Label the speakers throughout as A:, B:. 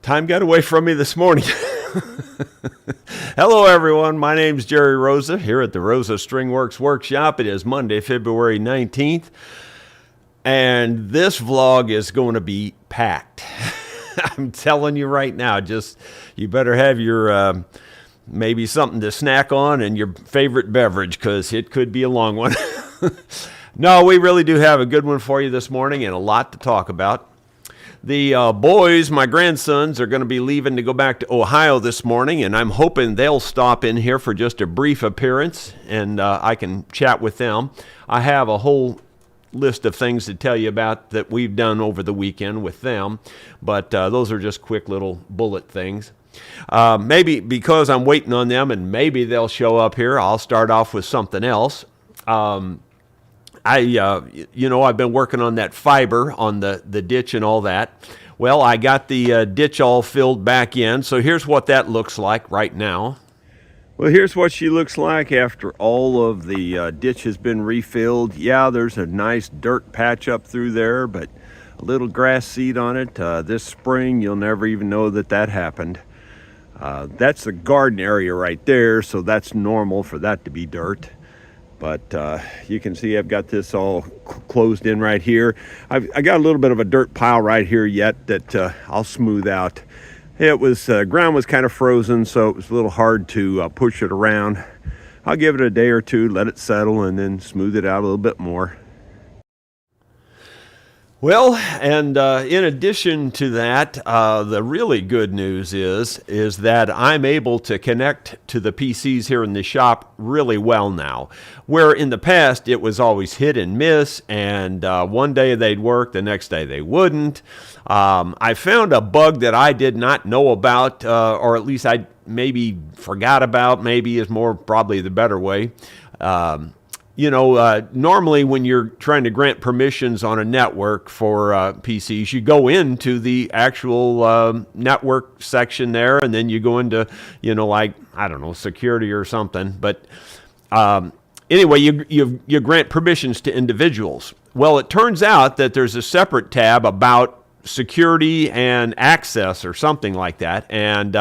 A: Time got away from me this morning. Hello, everyone. My name's Jerry Rosa here at the Rosa Stringworks Workshop. It is Monday, February 19th, and this vlog is going to be packed. I'm telling you right now, just you better have your maybe something to snack on and your favorite beverage, because it could be a long one. No, we really do have a good one for you this morning and a lot to talk about. The boys, my grandsons, are going to be leaving to go back to Ohio this morning, and I'm hoping they'll stop in here for just a brief appearance, and I can chat with them. I have a whole list of things to tell you about that we've done over the weekend with them, but those are just quick little bullet things. Maybe because I'm waiting on them and maybe they'll show up here, I'll start off with something else. I've been working on that fiber on the ditch and all that. Well, I got the ditch all filled back in, so here's what that looks like right now. Well, here's what she looks like after all of the ditch has been refilled. Yeah, there's a nice dirt patch up through there, but a little grass seed on it. This spring, you'll never even know that that happened. That's the garden area right there, so that's normal for that to be dirt. But you can see I've got this all closed in right here. I got a little bit of a dirt pile right here yet that I'll smooth out. It was ground was kind of frozen, so it was a little hard to push it around. I'll give it a day or two, let it settle, and then smooth it out a little bit more. Well, and in addition to that, the really good news is that I'm able to connect to the PCs here in the shop really well now. Where in the past it was always hit and miss, and one day they'd work, the next day they wouldn't. I found a bug that I did not know about, or at least I maybe forgot about, maybe is more probably the better way. Normally when you're trying to grant permissions on a network for PCs, you go into the actual network section there, and then you go into, security or something. But anyway, you grant permissions to individuals. Well, it turns out that there's a separate tab about security and access or something like that. And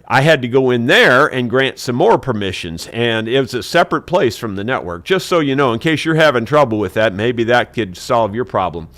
A: I had to go in there and grant some more permissions, and it was a separate place from the network, just so you know, in case you're having trouble with that, maybe that could solve your problem.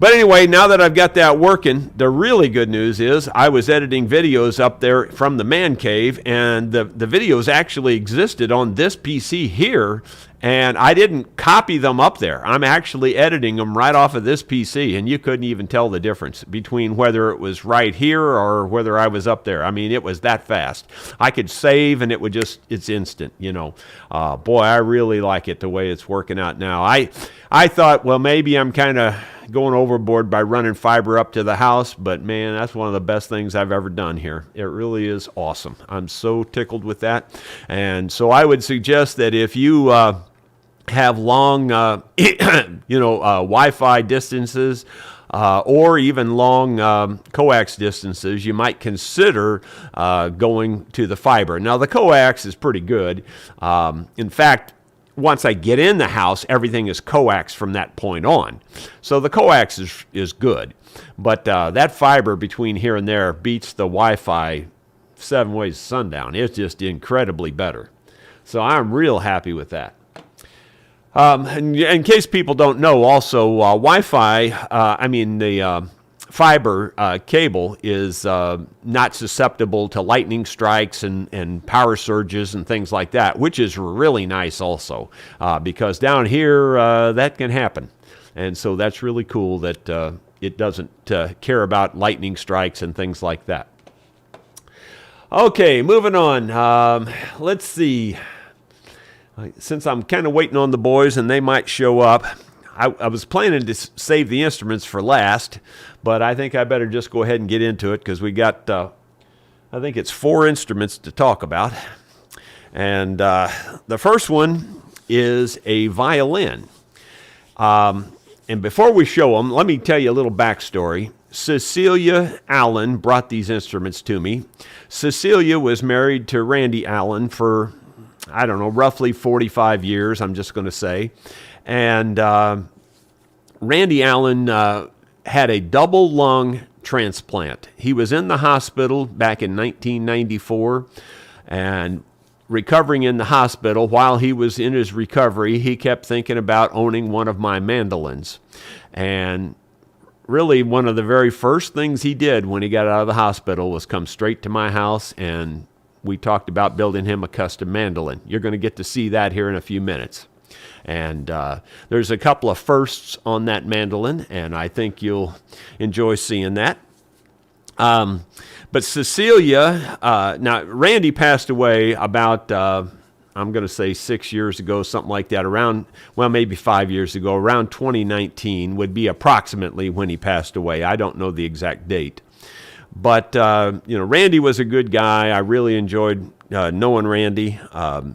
A: But anyway, now that I've got that working, the really good news is I was editing videos up there from the man cave, and the videos actually existed on this PC here, and I didn't copy them up there. I'm actually editing them right off of this PC, and you couldn't even tell the difference between whether it was right here or whether I was up there. I mean, it was that fast. I could save, and it's instant, Boy, I really like it the way it's working out now. I thought, well, maybe I'm kind of going overboard by running fiber up to the house, but man, that's one of the best things I've ever done here. It really is awesome. I'm so tickled with that. And so I would suggest that if you have long, Wi-Fi distances, or even long coax distances, you might consider going to the fiber. Now, the coax is pretty good. In fact, once I get in the house, everything is coax from that point on. So the coax is good. But that fiber between here and there beats the Wi-Fi 7 ways to sundown. It's just incredibly better. So I'm real happy with that. In case people don't know, also Wi-Fi, the fiber cable is not susceptible to lightning strikes and power surges and things like that, which is really nice also, because down here that can happen. And so that's really cool that it doesn't care about lightning strikes and things like that. Okay, moving on. Let's see. Since I'm kind of waiting on the boys and they might show up, I was planning to save the instruments for last, but I think I better just go ahead and get into it because we got, I think it's 4 instruments to talk about. And the first one is a violin. And before we show them, let me tell you a little backstory. Cecilia Allen brought these instruments to me. Cecilia was married to Randy Allen for, I don't know, roughly 45 years, I'm just going to say. And Randy Allen had a double lung transplant. He was in the hospital back in 1994 and recovering in the hospital. While he was in his recovery, he kept thinking about owning one of my mandolins. And really, one of the very first things he did when he got out of the hospital was come straight to my house, and we talked about building him a custom mandolin. You're going to get to see that here in a few minutes. And there's a couple of firsts on that mandolin, and I think you'll enjoy seeing that. But Cecilia, now Randy passed away about, I'm going to say 6 years ago, something like that, around, well, maybe 5 years ago, around 2019 would be approximately when he passed away. I don't know the exact date. But, Randy was a good guy. I really enjoyed knowing Randy.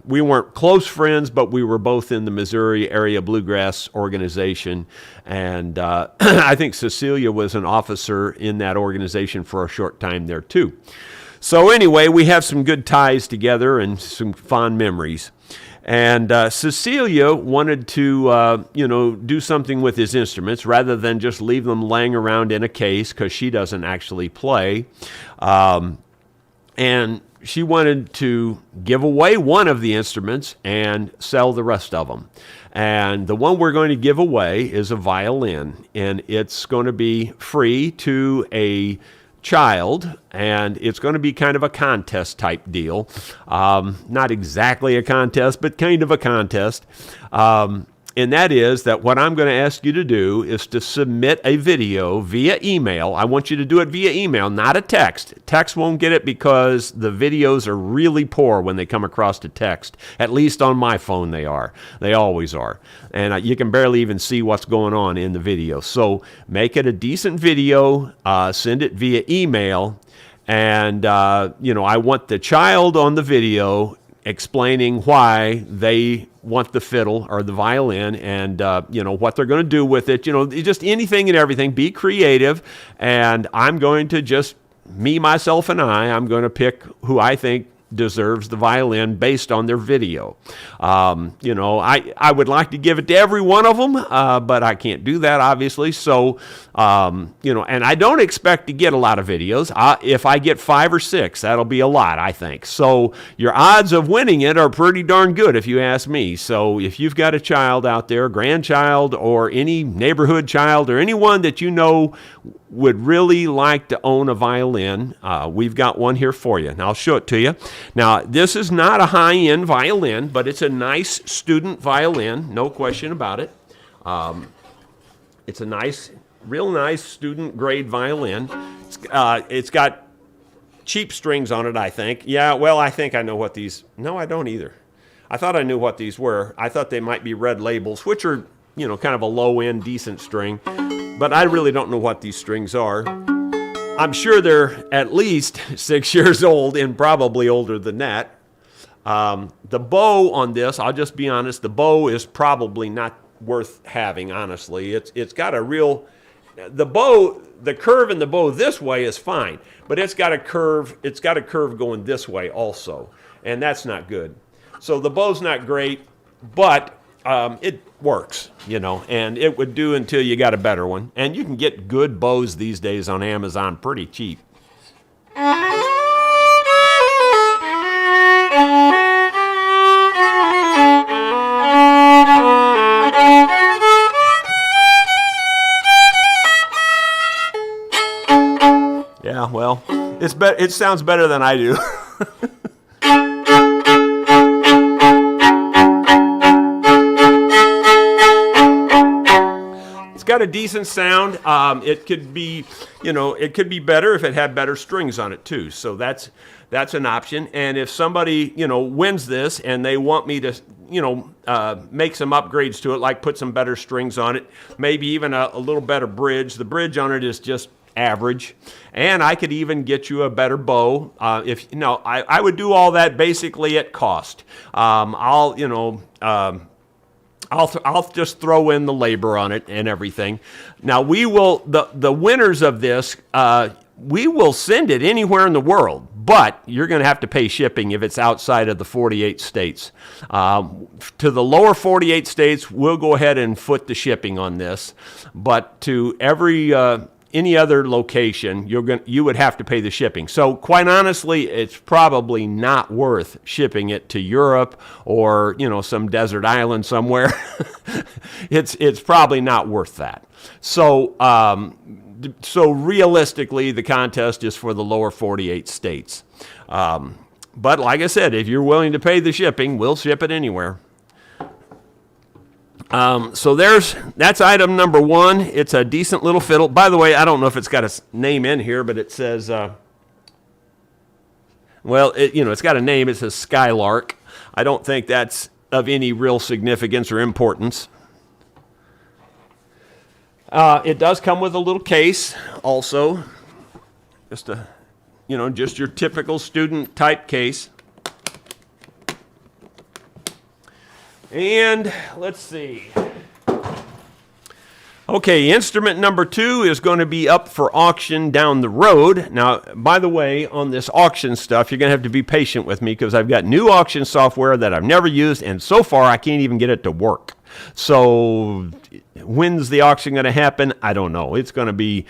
A: We weren't close friends, but we were both in the Missouri Area Bluegrass Organization. And I think Cecilia was an officer in that organization for a short time there, too. So anyway, we have some good ties together and some fond memories. And Cecilia wanted to, do something with his instruments rather than just leave them laying around in a case, because she doesn't actually play. And she wanted to give away one of the instruments and sell the rest of them. And the one we're going to give away is a violin, and it's going to be free to a child, and it's going to be kind of a contest type deal. Not exactly a contest, but kind of a contest. And that is that what I'm going to ask you to do is to submit a video via email. I want you to do it via email, not a text. Text won't get it because the videos are really poor when they come across to text. At least on my phone they are. They always are. And you can barely even see what's going on in the video. So make it a decent video, send it via email, and I want the child on the video explaining why they want the fiddle or the violin, and what they're going to do with it. Just anything and everything. Be creative, and I'm going to just, me, myself, and I'm going to pick who I think deserves the violin based on their video. I would like to give it to every one of them, but I can't do that, obviously. So, and I don't expect to get a lot of videos. If I get 5 or 6, that'll be a lot, I think. So your odds of winning it are pretty darn good, if you ask me. So if you've got a child out there, grandchild, or any neighborhood child, or anyone that you know would really like to own a violin, we've got one here for you. And I'll show it to you. Now, this is not a high-end violin, but it's a nice student violin, no question about it. It's a nice, real nice student-grade violin. It's got cheap strings on it, I think. Yeah, well, I think I know what these... No, I don't either. I thought I knew what these were. I thought they might be red labels, which are, kind of a low-end, decent string. But I really don't know what these strings are. I'm sure they're at least 6 years old and probably older than that. The bow on this, I'll just be honest, the bow is probably not worth having, honestly. It's got a real... The bow, the curve in the bow this way is fine, but it's got a curve going this way also, and that's not good. So the bow's not great, but it works, and it would do until you got a better one. And you can get good bows these days on Amazon pretty cheap. Yeah, well, it sounds better than I do. It's got a decent sound. It could be, it could be better if it had better strings on it too. So that's an option. And if somebody, wins this and they want me to, make some upgrades to it, like put some better strings on it, maybe even a little better bridge. The bridge on it is just average, and I could even get you a better bow. I would do all that basically at cost. I'll just throw in the labor on it and everything. Now we will, the winners of this, we will send it anywhere in the world, but you're going to have to pay shipping if it's outside of the 48 states. To the lower 48 states, we'll go ahead and foot the shipping on this, but to every any other location, you would have to pay the shipping. So quite honestly, it's probably not worth shipping it to Europe or, some desert island somewhere. It's probably not worth that. So realistically, the contest is for the lower 48 states. But like I said, if you're willing to pay the shipping, we'll ship it anywhere. So that's item number one. It's a decent little fiddle. By the way, I don't know if it's got a name in here, but it says, it's got a name. It says Skylark. I don't think that's of any real significance or importance. It does come with a little case also. Just your typical student type case. And let's see. Okay, instrument number 2 is going to be up for auction down the road. Now, by the way, on this auction stuff, you're going to have to be patient with me because I've got new auction software that I've never used, and so far I can't even get it to work. So when's the auction going to happen? I don't know. It's going to be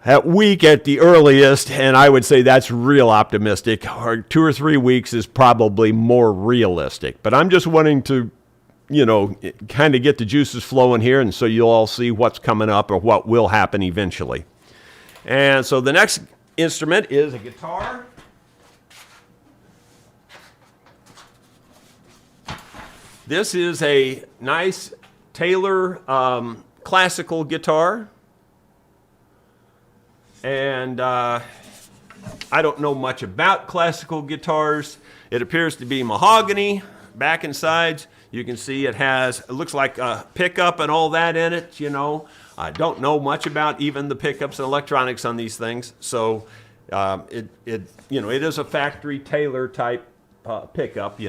A: a week at the earliest, and I would say that's real optimistic. Or 2 or 3 weeks is probably more realistic. But I'm just wanting to, kind of get the juices flowing here, and so you'll all see what's coming up or what will happen eventually. And so the next instrument is a guitar. This is a nice Taylor classical guitar. And I don't know much about classical guitars. It appears to be mahogany, back and sides. You can see it looks like a pickup and all that in it, I don't know much about even the pickups and electronics on these things. So it is a factory Taylor type pickup,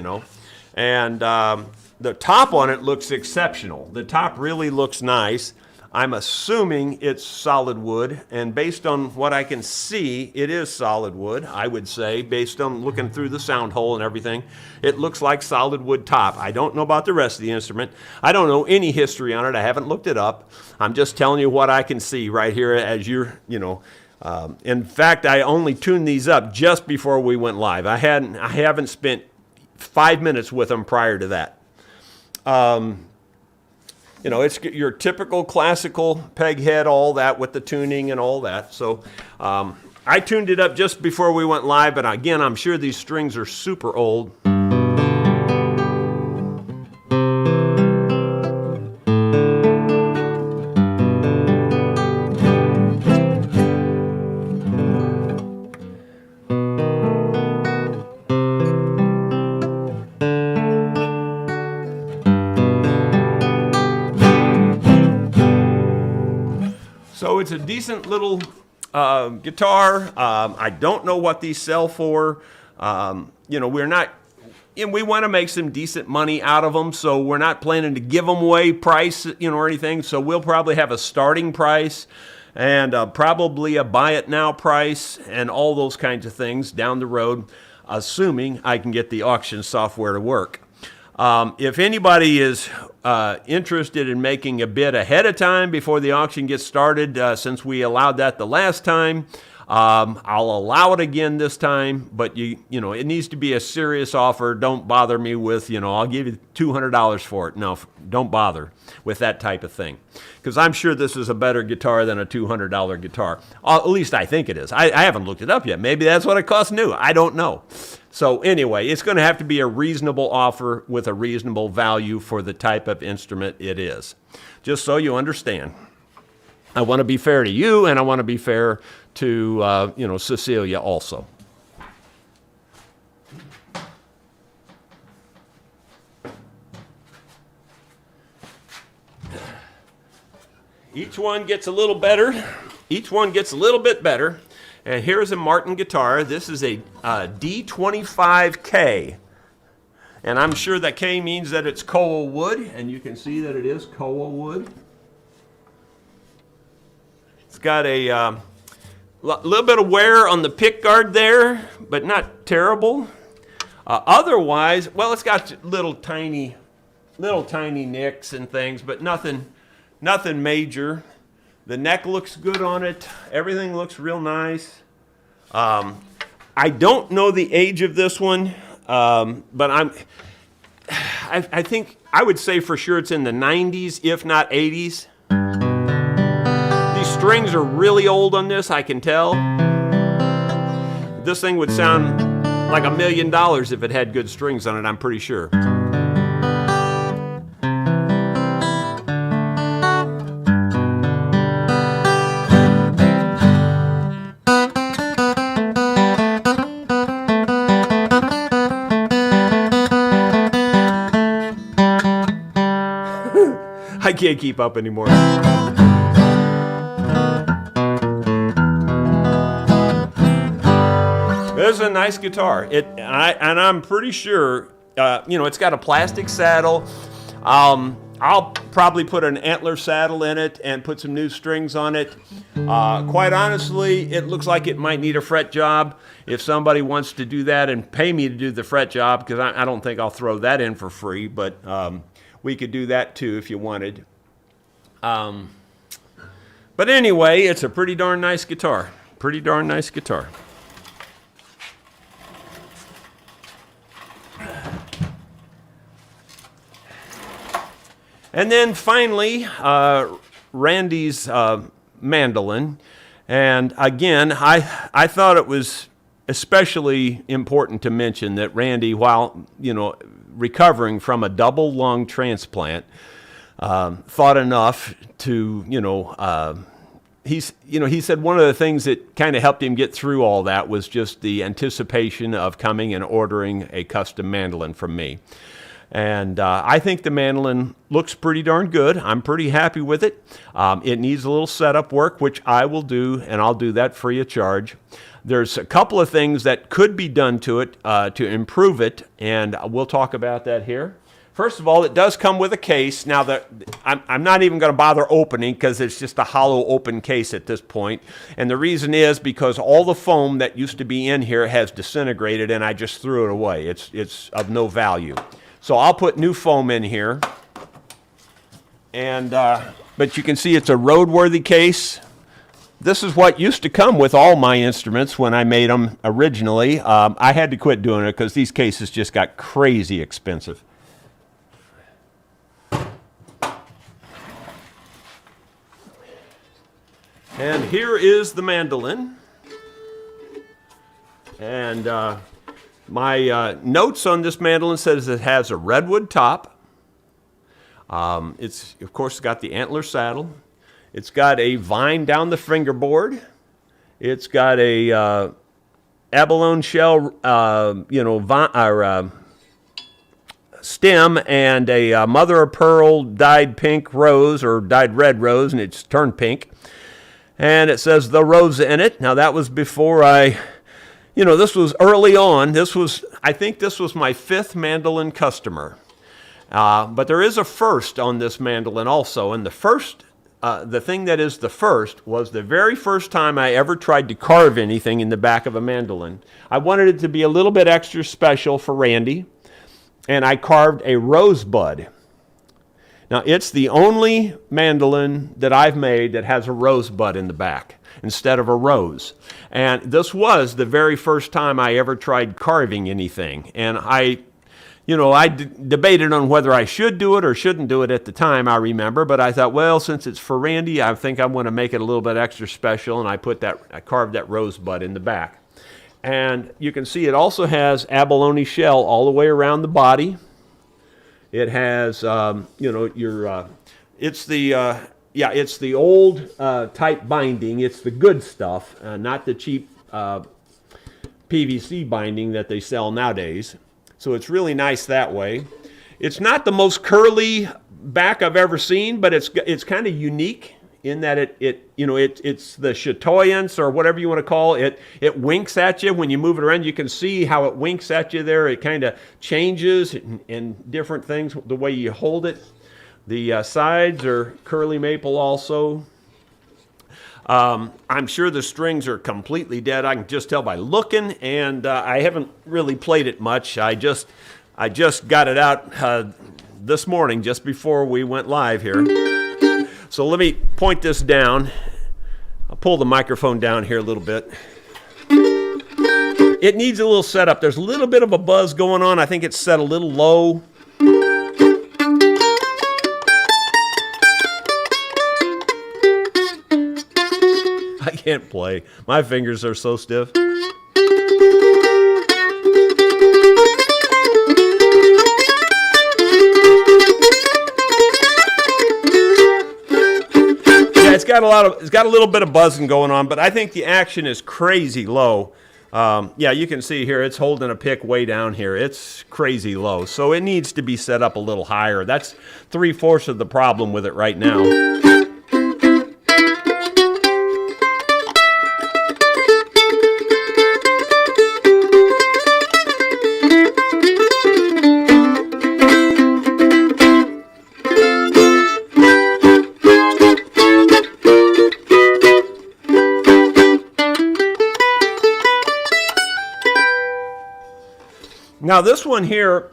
A: And the top on it looks exceptional. The top really looks nice. I'm assuming it's solid wood, and based on what I can see, it is solid wood, I would say, based on looking through the sound hole and everything. It looks like solid wood top. I don't know about the rest of the instrument. I don't know any history on it. I haven't looked it up. I'm just telling you what I can see right here as in fact, I only tuned these up just before we went live. I haven't spent 5 minutes with them prior to that. It's your typical classical peg head, all that with the tuning and all that. So I tuned it up just before we went live, but again, I'm sure these strings are super old. So it's a decent little guitar. I don't know what these sell for. We're not, and we want to make some decent money out of them, so we're not planning to give them away price, or anything. So we'll probably have a starting price and probably a buy it now price and all those kinds of things down the road, assuming I can get the auction software to work. If anybody is interested in making a bid ahead of time before the auction gets started, since we allowed that the last time, I'll allow it again this time, but it needs to be a serious offer. Don't bother me with, I'll give you $200 for it. No, don't bother with that type of thing, because I'm sure this is a better guitar than a $200 guitar. At least I think it is. I haven't looked it up yet. Maybe that's what it costs new. I don't know. So anyway, it's going to have to be a reasonable offer with a reasonable value for the type of instrument it is. Just so you understand. I want to be fair to you, and I want to be fair to, Cecilia also. Each one gets a little better. Each one gets a little bit better. And here's a Martin guitar. This is a D25K. And I'm sure that K means that it's koa wood. And you can see that it is koa wood. It's got a little bit of wear on the pick guard there, but not terrible. Otherwise, well, it's got little tiny nicks and things, but nothing major. The neck looks good on it. Everything looks real nice. I don't know the age of this one, but I think I would say for sure it's in the 90s, if not 80s. These strings are really old on this, I can tell. This thing would sound like $1 million if it had good strings on it, I'm pretty sure. I can't keep up anymore. This is a nice guitar. I'm pretty sure, it's got a plastic saddle. I'll probably put an antler saddle in it and put some new strings on it. Quite honestly, it looks like it might need a fret job. If somebody wants to do that and pay me to do the fret job, because I don't think I'll throw that in for free, but we could do that too if you wanted. But anyway, it's a pretty darn nice guitar. Pretty darn nice guitar. And then finally, Randy's mandolin. And again, I thought it was especially important to mention that Randy, while recovering from a double lung transplant, thought enough to he said one of the things that kind of helped him get through all that was just the anticipation of coming and ordering a custom mandolin from me. And I think the mandolin looks pretty darn good. I'm pretty happy with it. It needs a little setup work, which I will do, and I'll do that free of charge. There's a couple of things that could be done to it to improve it, and we'll talk about that here. First of all, it does come with a case. Now, I'm not even going to bother opening because it's just a hollow open case at this point. And the reason is because all the foam that used to be in here has disintegrated, and I just threw it away. It's of no value. So I'll put new foam in here. And but you can see it's a roadworthy case. This is what used to come with all my instruments when I made them originally. I had to quit doing it because these cases just got crazy expensive. And here is the mandolin. And my notes on this mandolin says it has a redwood top. It's, of course, got the antler saddle. It's got a vine down the fingerboard. It's got a abalone shell, stem and a mother of pearl dyed pink rose or dyed red rose, and it's turned pink. And it says the Rosa in it. Now that was before this was early on. I think this was my 5th mandolin customer. But there is a first on this mandolin also. And the first, the thing that is the first was the very first time I ever tried to carve anything in the back of a mandolin. I wanted it to be a little bit extra special for Randy. And I carved a rosebud. Now, it's the only mandolin that I've made that has a rosebud in the back instead of a rose. And this was the very first time I ever tried carving anything. And I debated on whether I should do it or shouldn't do it at the time, I remember. But I thought, well, since it's for Randy, I think I want to make it a little bit extra special. And I carved that rosebud in the back. And you can see it also has abalone shell all the way around the body. It has, it's the old type binding. It's the good stuff, not the cheap PVC binding that they sell nowadays. So it's really nice that way. It's not the most curly back I've ever seen, but it's kind of unique in that it's the chatoyance or whatever you want to call it. It winks at you when you move it around. You can see how it winks at you there. It kind of changes in different things the way you hold it. The sides are curly maple also. I'm sure the strings are completely dead. I can just tell by looking, and I haven't really played it much. I just got it out this morning just before we went live here. So let me point this down. I'll pull the microphone down here a little bit. It needs a little setup. There's a little bit of a buzz going on. I think it's set a little low. I can't play. My fingers are so stiff. It's got a little bit of buzzing going on, but I think the action is crazy low. Yeah, you can see here it's holding a pick way down here. It's crazy low, so it needs to be set up a little higher. That's 3/4 of the problem with it right now. Now this one here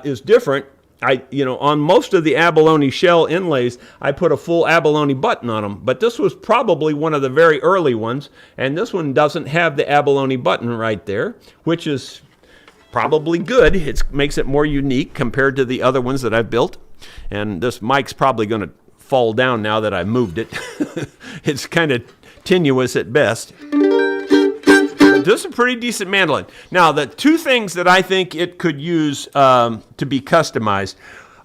A: is different. On most of the abalone shell inlays, I put a full abalone button on them, but this was probably one of the very early ones, and this one doesn't have the abalone button right there, which is probably good. It makes it more unique compared to the other ones that I've built, and this mic's probably going to fall down now that I moved it. It's kind of tenuous at best. This is a pretty decent mandolin. Now, the two things that I think it could use to be customized.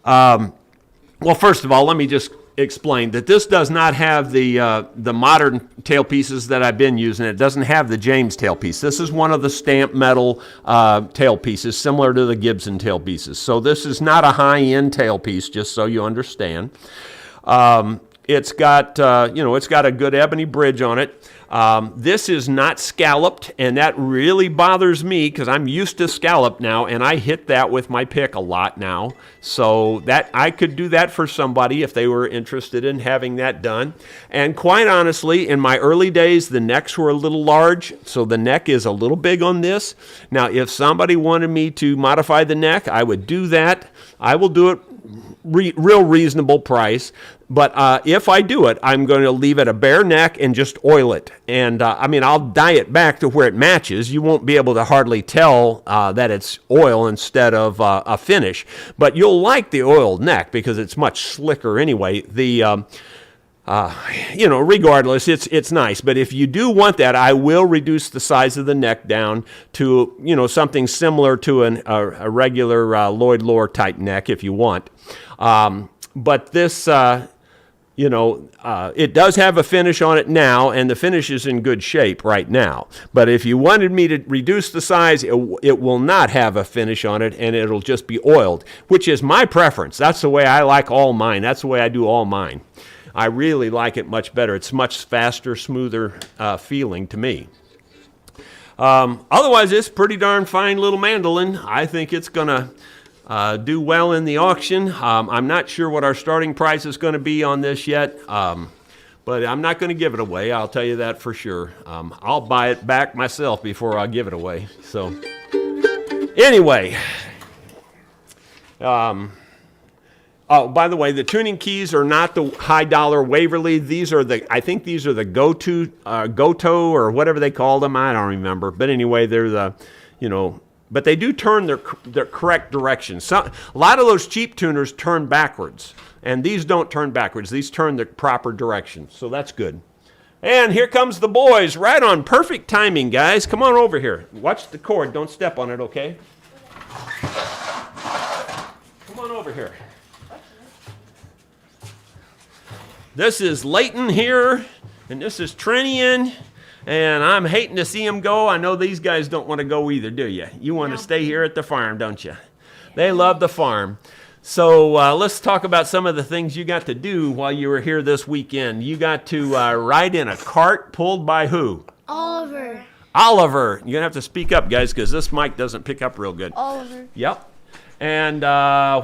A: Well, first of all, let me just explain that this does not have the modern tailpieces that I've been using. It doesn't have the James tailpiece. This is one of the stamped metal tailpieces, similar to the Gibson tailpieces. So this is not a high-end tailpiece, just so you understand. It's got a good ebony bridge on it. This is not scalloped, and that really bothers me because I'm used to scallop now, and I hit that with my pick a lot now. So that I could do that for somebody if they were interested in having that done. And quite honestly, in my early days, the necks were a little large, so the neck is a little big on this. Now, if somebody wanted me to modify the neck, I would do that. I will do it real reasonable price. But if I do it, I'm going to leave it a bare neck and just oil it. And I'll dye it back to where it matches. You won't be able to hardly tell that it's oil instead of a finish. But you'll like the oiled neck because it's much slicker anyway. Regardless, it's nice. But if you do want that, I will reduce the size of the neck down to, something similar to a regular Lloyd Loar type neck if you want. But this, it does have a finish on it now, and the finish is in good shape right now. But if you wanted me to reduce the size, it will not have a finish on it, and it'll just be oiled, which is my preference. That's the way I like all mine. That's the way I do all mine. I really like it much better. It's much faster, smoother feeling to me. Otherwise, it's pretty darn fine little mandolin. I think it's going to do well in the auction. I'm not sure what our starting price is going to be on this yet, but I'm not going to give it away. I'll tell you that for sure. I'll buy it back myself before I give it away. So anyway, oh, by the way, the tuning keys are not the high dollar Waverly. I think these are the Goto or whatever they call them. I don't remember. But anyway, they're but they do turn their correct direction. A lot of those cheap tuners turn backwards, and these don't turn backwards. These turn the proper direction, so that's good. And here comes the boys, right on perfect timing, guys. Come on over here. Watch the cord. Don't step on it, okay? Come on over here. This is Layton here, and this is Trinian. And I'm hating to see them go. I know these guys don't want to go either, do you? You want to stay here at the farm, don't you? They love the farm. So let's talk about some of the things you got to do while you were here this weekend. You got to ride in a cart pulled by who?
B: Oliver.
A: Oliver. You're going to have to speak up, guys, because this mic doesn't pick up real good.
B: Oliver.
A: Yep. And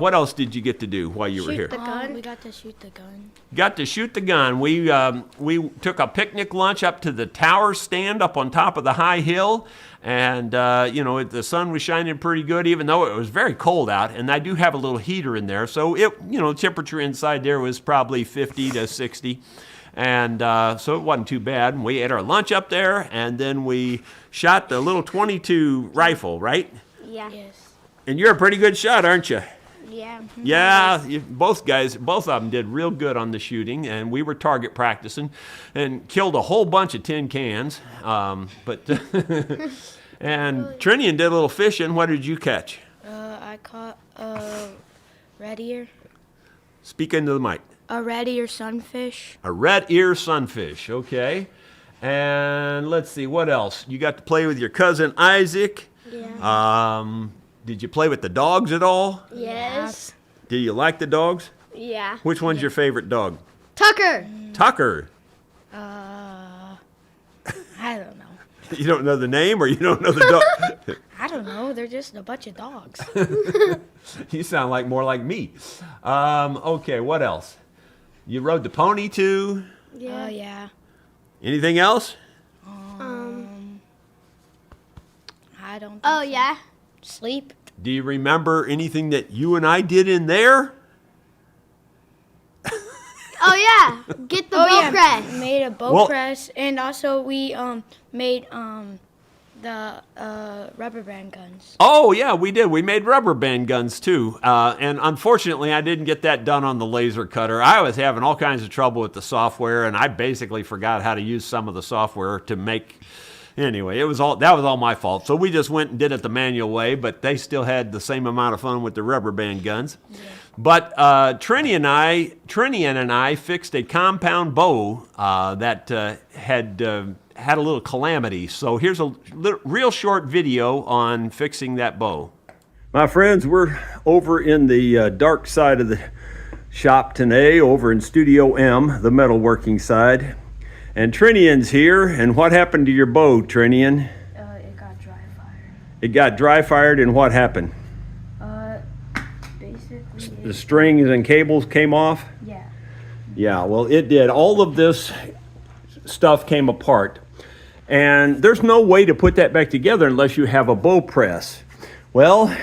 A: what else did you get to do while you were here?
B: Shoot the gun. We got to shoot the gun.
A: Got to shoot the gun. We took a picnic lunch up to the tower stand up on top of the high hill, and the sun was shining pretty good, even though it was very cold out. And I do have a little heater in there, so temperature inside there was probably 50 to 60. And so it wasn't too bad. We ate our lunch up there, and then we shot the little .22 rifle, right?
C: Yeah.
B: Yes.
A: And you're a pretty good shot, aren't you?
C: Yeah.
A: Yeah, both of them did real good on the shooting, and we were target practicing and killed a whole bunch of tin cans. And Trinian did a little fishing. What did you catch?
B: I caught a red ear.
A: Speak into the mic.
B: A red ear sunfish.
A: A red ear sunfish, okay. And let's see, what else? You got to play with your cousin Isaac.
C: Yeah.
A: Did you play with the dogs at all?
C: Yes.
A: Do you like the dogs?
C: Yeah.
A: Which one's your favorite dog?
C: Tucker.
A: Tucker.
B: I don't know.
A: You don't know the name, or you don't know the dog?
B: I don't know. They're just a bunch of dogs.
A: You sound more like me. Okay, what else? You rode the pony too?
C: Yeah.
B: Yeah.
A: Anything else?
B: I don't.
C: Oh
B: think so.
C: yeah.
B: Sleep.
A: Do you remember anything that you and I did in there?
C: Oh yeah. Get the bow press.
B: Made a bow
A: Well-
B: press, and also we made the rubber band guns.
A: Oh, yeah, we did. We made rubber band guns, too. And unfortunately, I didn't get that done on the laser cutter. I was having all kinds of trouble with the software, and I basically forgot how to use some of the software to make... Anyway, that was all my fault. So we just went and did it the manual way, but they still had the same amount of fun with the rubber band guns. Yeah. But Trinian and I fixed a compound bow that had a little calamity. So here's a real short video on fixing that bow. My friends, we're over in the dark side of the shop today, over in Studio M, the metalworking side. And Trinian's here, and what happened to your bow, Trinian?
B: It got dry fired.
A: It got dry fired, and what happened?
B: Basically.
A: The strings and cables came off?
B: Yeah.
A: Yeah, well, it did. All of this stuff came apart. And there's no way to put that back together unless you have a bow press. Well,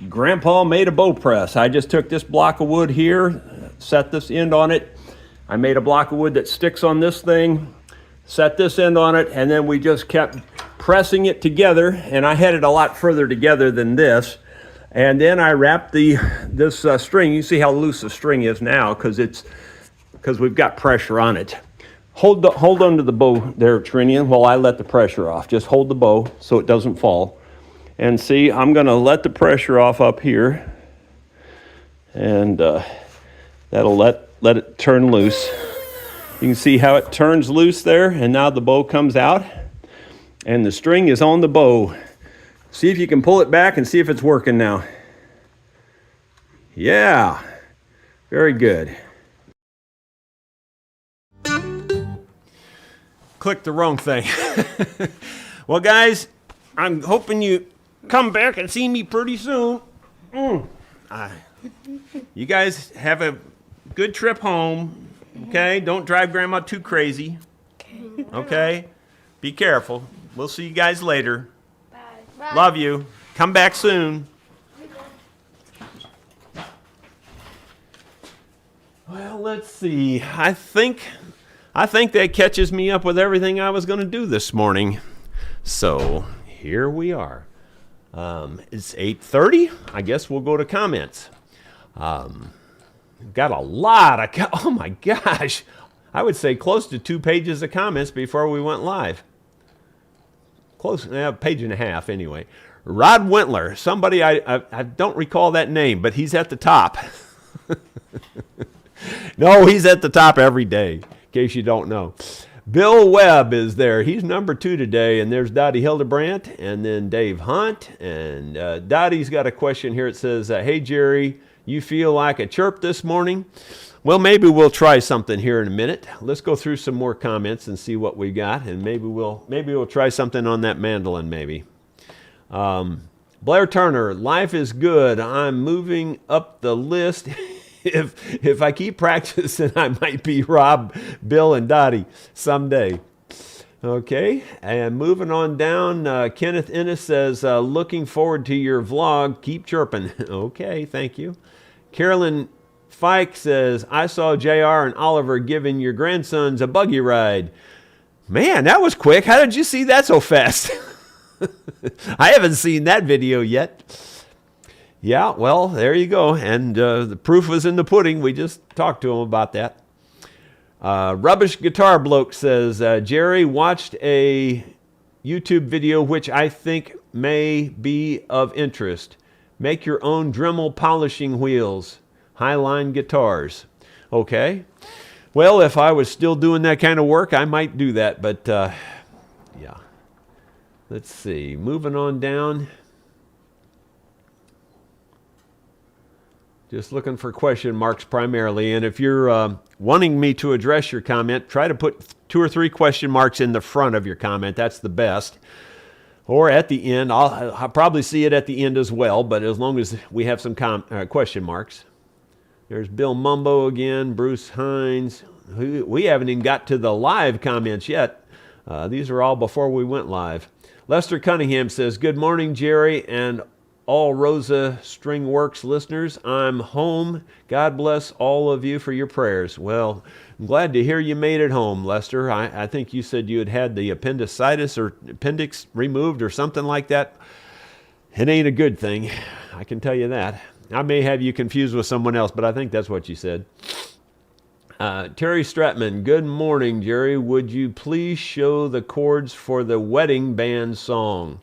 A: Grandpa made a bow press. I just took this block of wood here, set this end on it. I made a block of wood that sticks on this thing, set this end on it, and then we just kept pressing it together, and I had it a lot further together than this. And then I wrapped this string. You see how loose the string is now because we've got pressure on it. Hold on to the bow there, Trinian, while I let the pressure off. Just hold the bow so it doesn't fall. And see, I'm going to let the pressure off up here, and that'll let it turn loose. You can see how it turns loose there, and now the bow comes out, and the string is on the bow. See if you can pull it back and see if it's working now. Yeah, very good. Clicked the wrong thing. Well, guys, I'm hoping you come back and see me pretty soon. You guys have a good trip home, okay? Don't drive Grandma too crazy, okay? Be careful. We'll see you guys later.
C: Bye.
A: Love you. Come back soon. Well, let's see. I think that catches me up with everything I was going to do this morning. So here we are. It's 8:30. I guess we'll go to comments. We've got a lot of, oh my gosh, I would say close to 2 pages of comments before we went live. Close, page and a half anyway. Rod Wentler, somebody, I don't recall that name, but he's at the top. No, he's at the top every day, in case you don't know. Bill Webb is there. He's number 2 today, and there's Dottie Hildebrandt, and then Dave Hunt. And Dottie's got a question here. It says, hey, Jerry, you feel like a chirp this morning? Well, maybe we'll try something here in a minute. Let's go through some more comments and see what we got, and maybe we'll try something on that mandolin, maybe. Blair Turner, life is good. I'm moving up the list. If I keep practicing, I might be Rob, Bill, and Dottie someday. Okay, and moving on down, Kenneth Ennis says, looking forward to your vlog. Keep chirping. Okay, thank you. Carolyn Fike says, I saw JR and Oliver giving your grandsons a buggy ride. Man, that was quick. How did you see that so fast? I haven't seen that video yet. Yeah, well, there you go. And the proof was in the pudding. We just talked to him about that. Rubbish Guitar Bloke says, Jerry watched a YouTube video which I think may be of interest. Make your own Dremel polishing wheels, Highline guitars. Okay. Well, if I was still doing that kind of work, I might do that. But, yeah. Let's see. Moving on down. Just looking for question marks primarily. And if you're wanting me to address your comment, try to put 2 or 3 question marks in the front of your comment. That's the best. Or at the end. I'll probably see it at the end as well, but as long as we have some question marks. There's Bill Mumbo again, Bruce Hines. We haven't even got to the live comments yet. These are all before we went live. Lester Cunningham says, good morning, Jerry, and all Rosa String Works listeners. I'm home. God bless all of you for your prayers. Well, I'm glad to hear you made it home, Lester. I think you said you had the appendicitis or appendix removed or something like that. It ain't a good thing. I can tell you that. I may have you confused with someone else, but I think that's what you said. Terry Stratman, good morning, Jerry. Would you please show the chords for the wedding band song?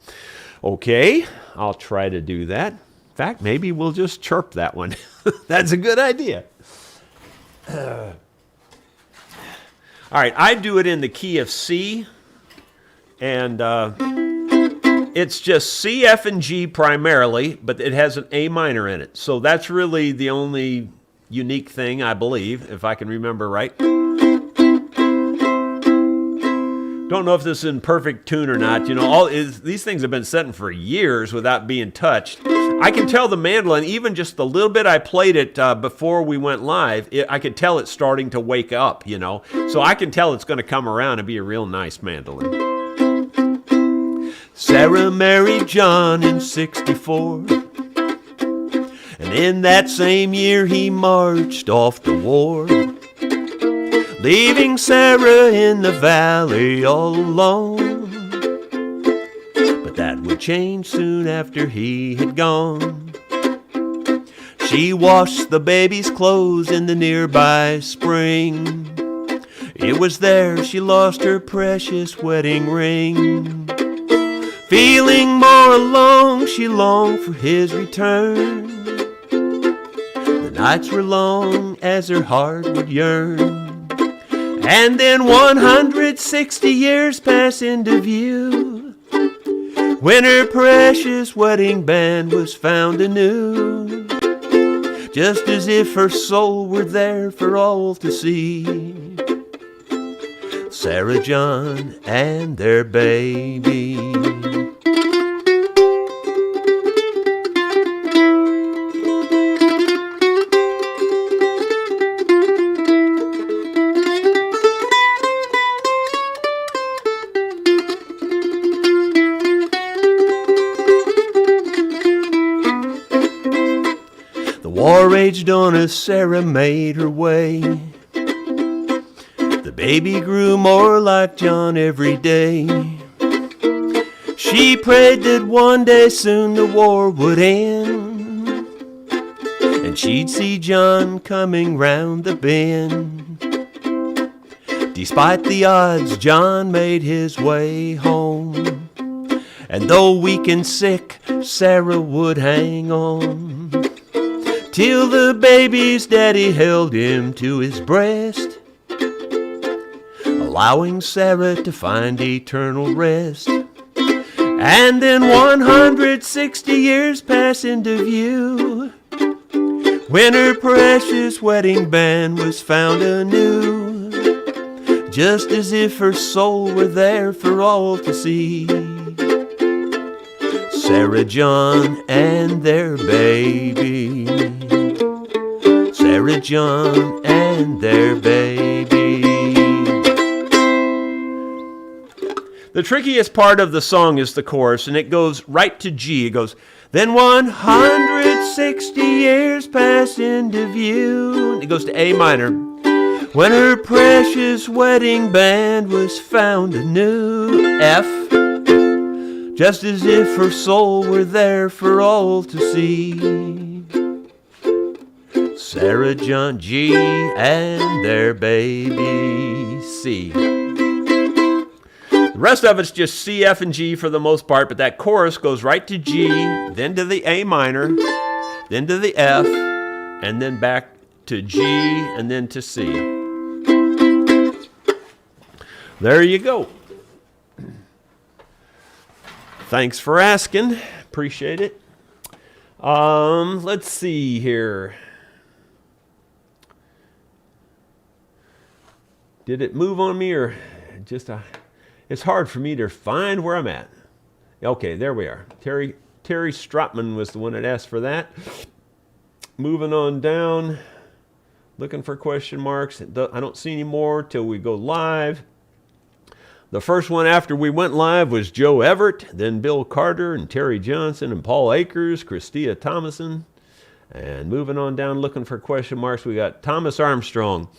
A: Okay, I'll try to do that. In fact, maybe we'll just chirp that one. That's a good idea. All right, I do it in the key of C, and it's just C, F, and G primarily, but it has an A minor in it. So that's really the only unique thing, I believe, if I can remember right. Don't know if this is in perfect tune or not. You know, these things have been setting for years without being touched. I can tell the mandolin, even just the little bit I played it before we went live, I could tell it's starting to wake up, you know. So I can tell it's going to come around and be a real nice mandolin. Sarah married John in 64. And in that same year he marched off to war, leaving Sarah in the valley all alone. But that would change soon after he had gone. She washed the baby's clothes in the nearby spring. It was there she lost her precious wedding ring. Feeling more alone, she longed for his return. The nights were long as her heart would yearn. And then 160 years pass into view, when her precious wedding band was found anew, just as if her soul were there for all to see. Sarah John and their baby. War raged on as Sarah made her way. The baby grew more like John every day. She prayed that one day soon the war would end, and she'd see John coming round the bend. Despite the odds, John made his way home, and though weak and sick, Sarah would hang on, till the baby's daddy held him to his breast, allowing Sarah to find eternal rest. And then 160 years pass into view, when her precious wedding band was found anew, just as if her soul were there for all to see. Sarah John and their baby. Sarah John and their baby. The trickiest part of the song is the chorus, and it goes right to G. It goes, then 160 years pass into view. And it goes to A minor. When her precious wedding band was found anew. F. Just as if her soul were there for all to see. Sarah John G and their baby C. The rest of it's just C, F, and G for the most part, but that chorus goes right to G, then to the A minor, then to the F, and then back to G, and then to C. There you go. Thanks for asking. Appreciate it. Let's see here. Did it move on me or just it's hard for me to find where I'm at. Okay, there we are. Terry Stratman was the one that asked for that. Moving on down. Looking for question marks. I don't see any more till we go live. The first one after we went live was Joe Everett, then Bill Carter and Terry Johnson and Paul Akers, Christia Thomason. And moving on down, looking for question marks, we got Thomas Armstrong.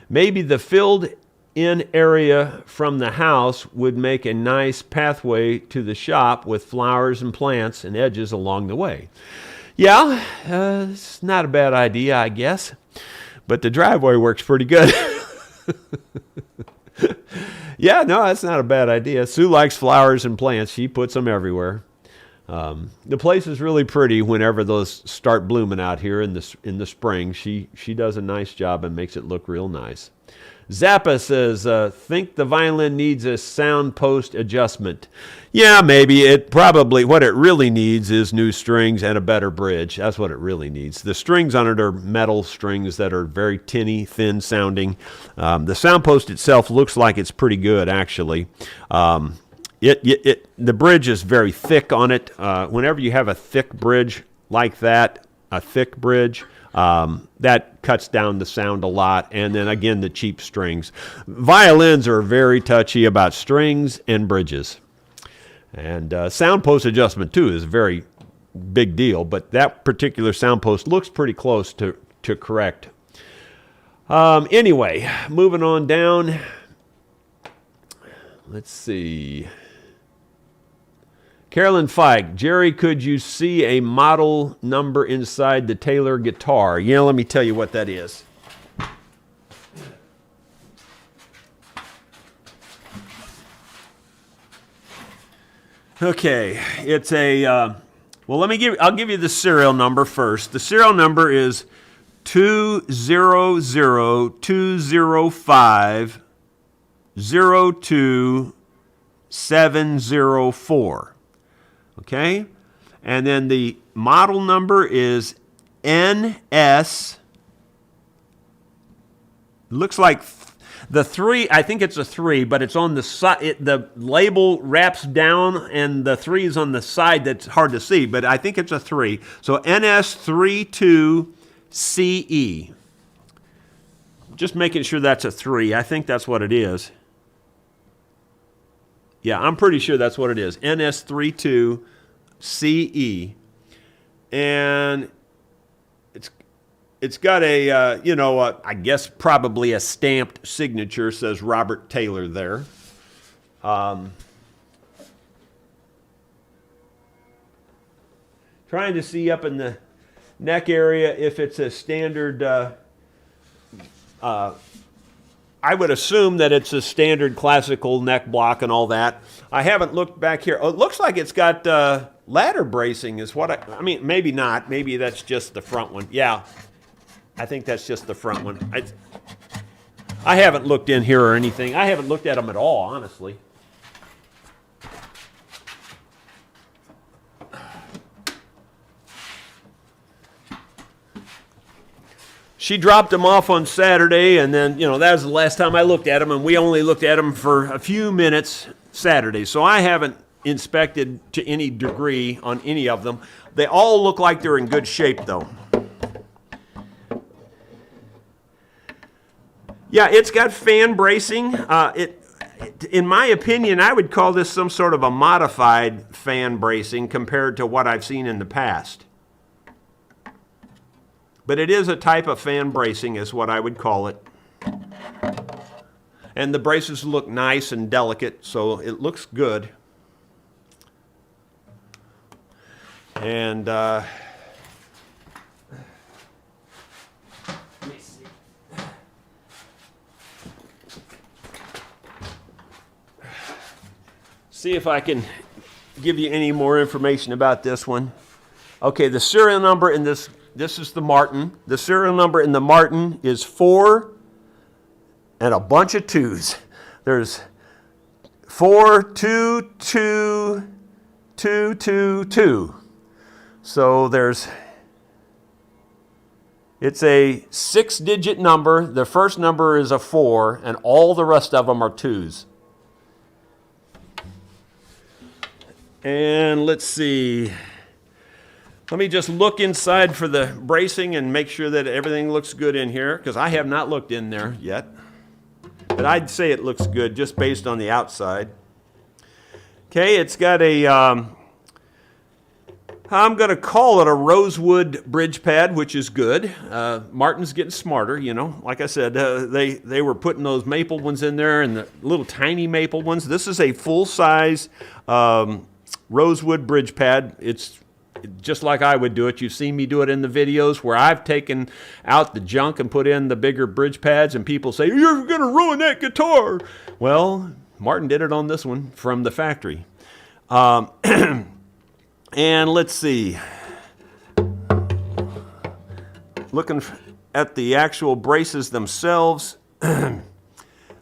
A: Maybe the filled-in area from the house would make a nice pathway to the shop with flowers and plants and edges along the way. Yeah, it's not a bad idea, I guess. But the driveway works pretty good. Yeah, no, that's not a bad idea. Sue likes flowers and plants. She puts them everywhere. The place is really pretty whenever those start blooming out here in the spring. She does a nice job and makes it look real nice. Zappa says, think the violin needs a sound post adjustment. Yeah, maybe. What it really needs is new strings and a better bridge. That's what it really needs. The strings on it are metal strings that are very tinny, thin sounding. The sound post itself looks like it's pretty good, actually. The bridge is very thick on it. Whenever you have a thick bridge like that, that cuts down the sound a lot. And then again, the cheap strings. Violins are very touchy about strings and bridges. And sound post adjustment too is a very big deal, but that particular sound post looks pretty close to correct. Anyway, moving on down. Let's see. Carolyn Feig, Jerry, could you see a model number inside the Taylor guitar? Yeah, let me tell you what that is. Okay, it's I'll give you the serial number first. The serial number is 200-205-02704. Okay? And then the model number is NS. Looks like the 3, I think it's a 3, but it's on the side. The label wraps down, and the 3 is on the side that's hard to see, but I think it's a 3. So NS32CE. Just making sure that's a 3. I think that's what it is. Yeah, I'm pretty sure that's what it is. NS32CE. And it's got a, I guess probably a stamped signature, says Robert Taylor there. Trying to see up in the neck area if it's a standard, I would assume that it's a standard classical neck block and all that. I haven't looked back here. Oh, it looks like it's got ladder bracing is what I mean, maybe not. Maybe that's just the front one. Yeah, I think that's just the front one. I haven't looked in here or anything. I haven't looked at them at all, honestly. She dropped them off on Saturday, and then, that was the last time I looked at them, and we only looked at them for a few minutes Saturday. So I haven't inspected to any degree on any of them. They all look like they're in good shape, though. Yeah, it's got fan bracing. In my opinion, I would call this some sort of a modified fan bracing compared to what I've seen in the past. But it is a type of fan bracing is what I would call it. And the braces look nice and delicate, so it looks good. And let me see. See if I can give you any more information about this one. Okay, the serial number in this is the Martin. The serial number in the Martin is 4 and a bunch of 2s. There's 4, 2, 2, 2, 2, 2. So it's a 6-digit number. The first number is a 4, and all the rest of them are 2s. And let's see. Let me just look inside for the bracing and make sure that everything looks good in here, because I have not looked in there yet. But I'd say it looks good just based on the outside. Okay, it's got a, I'm going to call it a rosewood bridge pad, which is good. Martin's getting smarter, you know. Like I said, they were putting those maple ones in there and the little tiny maple ones. This is a full-size rosewood bridge pad. It's just like I would do it. You've seen me do it in the videos where I've taken out the junk and put in the bigger bridge pads, and people say, "You're going to ruin that guitar." Well, Martin did it on this one from the factory. And let's see. Looking at the actual braces themselves,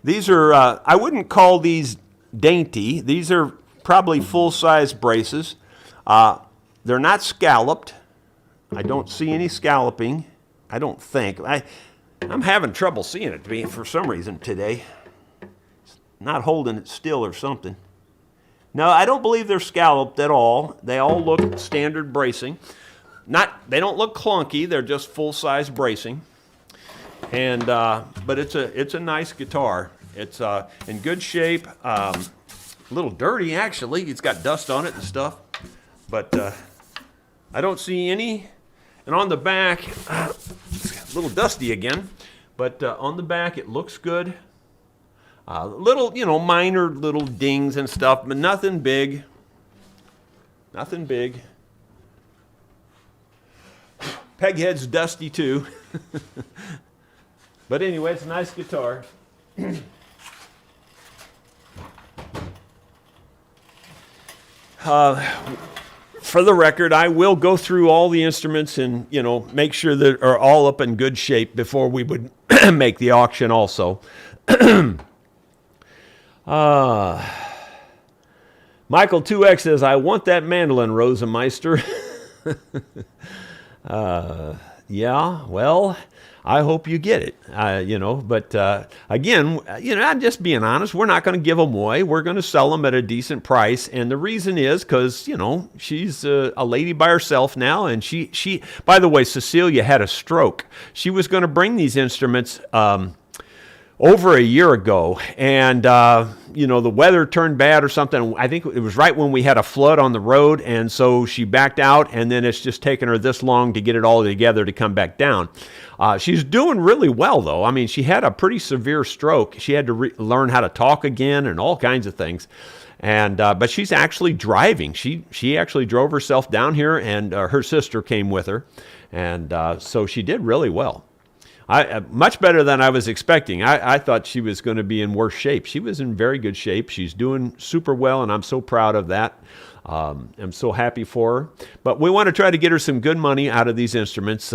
A: these are, I wouldn't call these dainty. These are probably full-size braces. They're not scalloped. I don't see any scalloping. I don't think. I'm having trouble seeing it for some reason today. It's not holding it still or something. No, I don't believe they're scalloped at all. They all look standard bracing. They don't look clunky. They're just full-size bracing. And but it's a nice guitar. It's in good shape. A little dirty actually. It's got dust on it and stuff. But I don't see any. And on the back, it's a little dusty again. But on the back, it looks good. Little, minor little dings and stuff, but nothing big. Nothing big. Peghead's dusty too. But anyway, it's a nice guitar. For the record, I will go through all the instruments and, make sure that are all up in good shape before we would make the auction also. Michael 2X says, "I want that mandolin, Rosa Meister." Yeah, well, I hope you get it, but again, I'm just being honest. We're not going to give them away. We're going to sell them at a decent price. And the reason is because, she's a lady by herself now. And she, by the way, Cecilia had a stroke. She was going to bring these instruments over a year ago, and the weather turned bad or something. I think it was right when we had a flood on the road, and so she backed out, and then it's just taken her this long to get it all together to come back down. She's doing really well, though. I mean, she had a pretty severe stroke. She had to learn how to talk again and all kinds of things. And but she's actually driving. She actually drove herself down here, and her sister came with her, and so she did really well. Much better than I was expecting. I thought she was going to be in worse shape. She was in very good shape. She's doing super well, and I'm so proud of that. I'm so happy for her. But we want to try to get her some good money out of these instruments.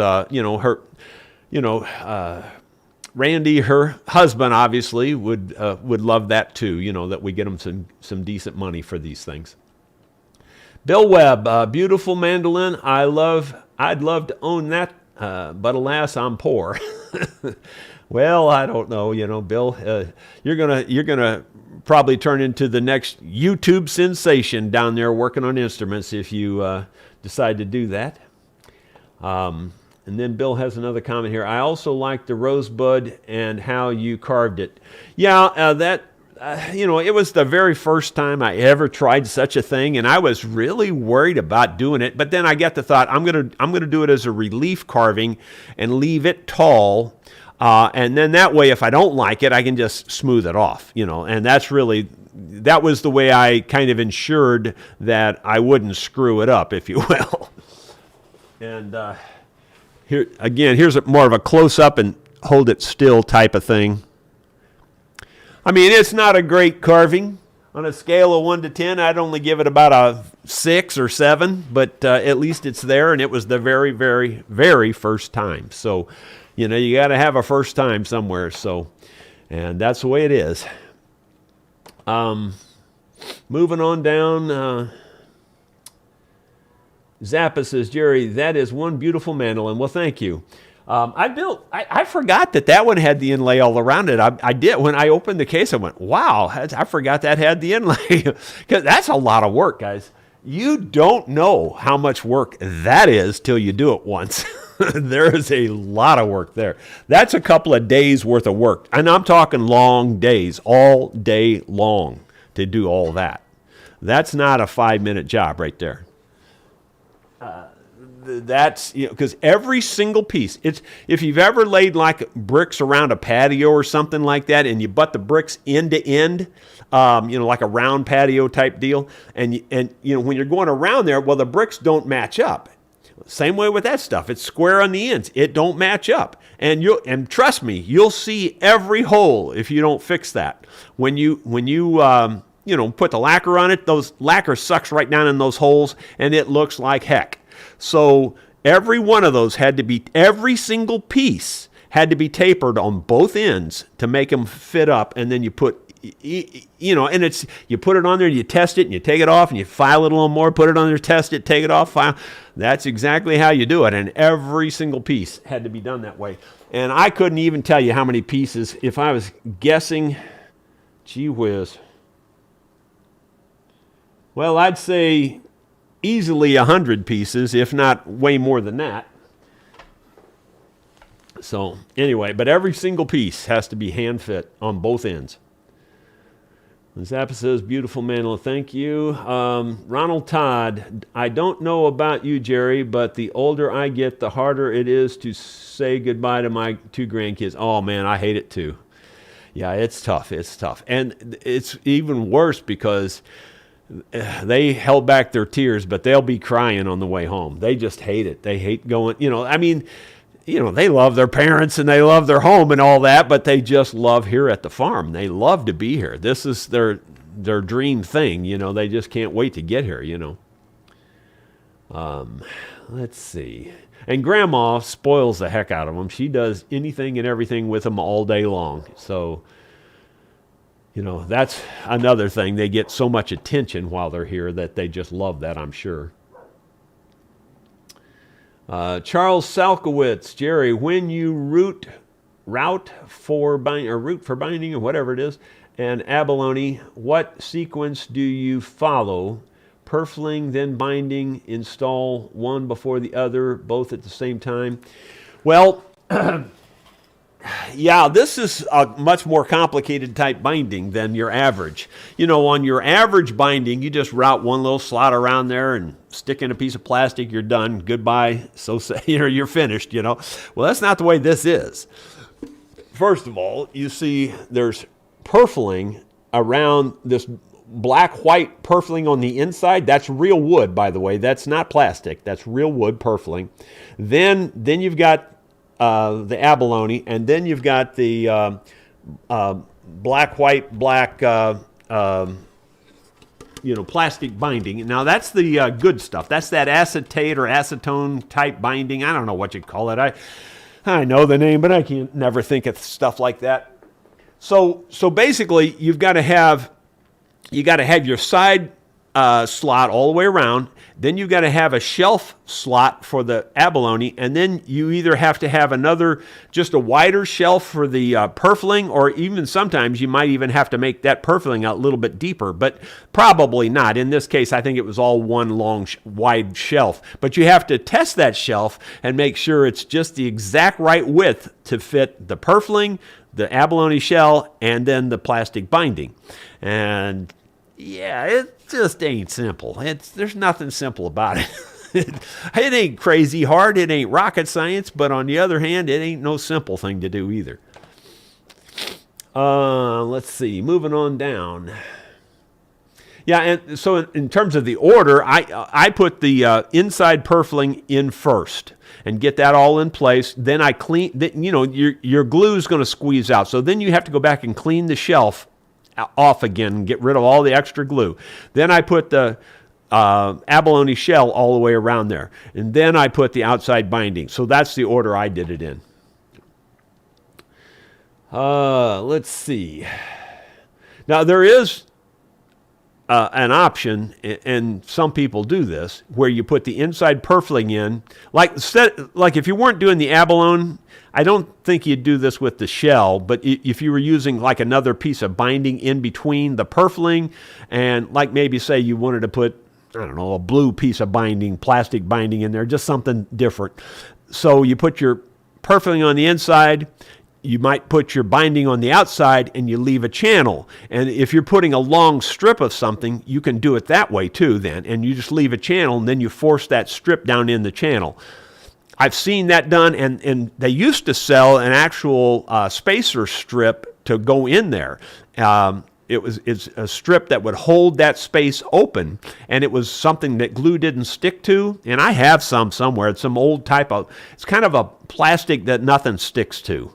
A: Randy, her husband, obviously would love that too. That we get them some decent money for these things. Bill Webb, beautiful mandolin. I'd love to own that. But alas, I'm poor. Well, I don't know, Bill. You're gonna probably turn into the next YouTube sensation down there working on instruments if you decide to do that. And then Bill has another comment here. I also like the rosebud and how you carved it. Yeah, it was the very first time I ever tried such a thing, and I was really worried about doing it. But then I got the thought, I'm gonna do it as a relief carving and leave it tall. And then that way, if I don't like it, I can just smooth it off, and that was the way I kind of ensured that I wouldn't screw it up, if you will. And here's more of a close-up and hold it still type of thing. I mean, it's not a great carving. On a scale of 1 to 10, I'd only give it about a 6 or 7, but at least it's there, and it was the very, very, very first time. So, you got to have a first time somewhere. So, and that's the way it is. Moving on down. Zappa says, Jerry, that is one beautiful mandolin. Well, thank you. I forgot that one had the inlay all around it. I did. When I opened the case, I went, wow, I forgot that had the inlay. Because that's a lot of work, guys. You don't know how much work that is till you do it once. There is a lot of work there. That's a couple of days worth of work. And I'm talking long days, all day long to do all that. That's not a 5-minute job right there. That's, because every single piece, if you've ever laid like bricks around a patio or something like that, and you butt the bricks end to end, like a round patio type deal, and when you're going around there, well, the bricks don't match up. Same way with that stuff. It's square on the ends. It don't match up. And trust me, you'll see every hole if you don't fix that. When you put the lacquer on it, those lacquer sucks right down in those holes, and it looks like heck. So every one of those every single piece had to be tapered on both ends to make them fit up, and then you put, and you put it on there, and you test it, and you take it off, and you file it a little more, put it on there, test it, take it off, file. That's exactly how you do it, and every single piece had to be done that way. And I couldn't even tell you how many pieces, if I was guessing, gee whiz. Well, I'd say easily 100 pieces, if not way more than that. So anyway, but every single piece has to be hand fit on both ends. Zappa says, beautiful mandolin, thank you. Ronald Todd, I don't know about you, Jerry, but the older I get, the harder it is to say goodbye to my 2 grandkids. Oh man, I hate it too. Yeah, it's tough. And it's even worse because they held back their tears, but they'll be crying on the way home. They just hate it. They hate going, they love their parents and they love their home and all that, but they just love here at the farm. They love to be here. This is their dream thing. They just can't wait to get here, Let's see. And Grandma spoils the heck out of them. She does anything and everything with them all day long. So, that's another thing. They get so much attention while they're here that they just love that, I'm sure. Charles Salkowitz, Jerry, when you root for binding or whatever it is, and abalone, what sequence do you follow? Purfling, then binding, install one before the other, both at the same time? Well, yeah, this is a much more complicated type binding than your average. On your average binding, you just route one little slot around there and stick in a piece of plastic, you're done, goodbye, so you're finished, Well, that's not the way this is. First of all, you see there's purfling around this black-white purfling on the inside. That's real wood, by the way. That's not plastic. That's real wood purfling. Then you've got the abalone, and then you've got the black plastic binding. Now that's the good stuff. That's that acetate or acetone type binding. I don't know what you call it. I know the name, but I can't never think of stuff like that. So basically, you got to have your side slot all the way around. Then you've got to have a shelf slot for the abalone, and then you either have to have another, just a wider shelf for the purfling, or even sometimes you might even have to make that purfling a little bit deeper, but probably not. In this case, I think it was all one long, wide shelf. But you have to test that shelf and make sure it's just the exact right width to fit the purfling, the abalone shell, and then the plastic binding. And yeah, it just ain't simple. There's nothing simple about it. It ain't crazy hard. It ain't rocket science. But on the other hand, it ain't no simple thing to do either. Let's see. Moving on down. Yeah, and so in terms of the order, I put the inside purfling in first and get that all in place. Then I clean. Your glue is going to squeeze out. So then you have to go back and clean the shelf off again and get rid of all the extra glue. Then I put the abalone shell all the way around there. And then I put the outside binding. So that's the order I did it in. Let's see. Now there is an option, and some people do this, where you put the inside purfling in. Like if you weren't doing the abalone, I don't think you'd do this with the shell, but if you were using like another piece of binding in between the purfling, and like maybe say you wanted to put, I don't know, a blue piece of binding, plastic binding in there, just something different. So you put your purfling on the inside, you might put your binding on the outside, and you leave a channel. And if you're putting a long strip of something, you can do it that way too then, and you just leave a channel, and then you force that strip down in the channel. I've seen that done, and they used to sell an actual spacer strip to go in there. It's a strip that would hold that space open, and it was something that glue didn't stick to. And I have some somewhere. It's some old type of, it's kind of a plastic that nothing sticks to.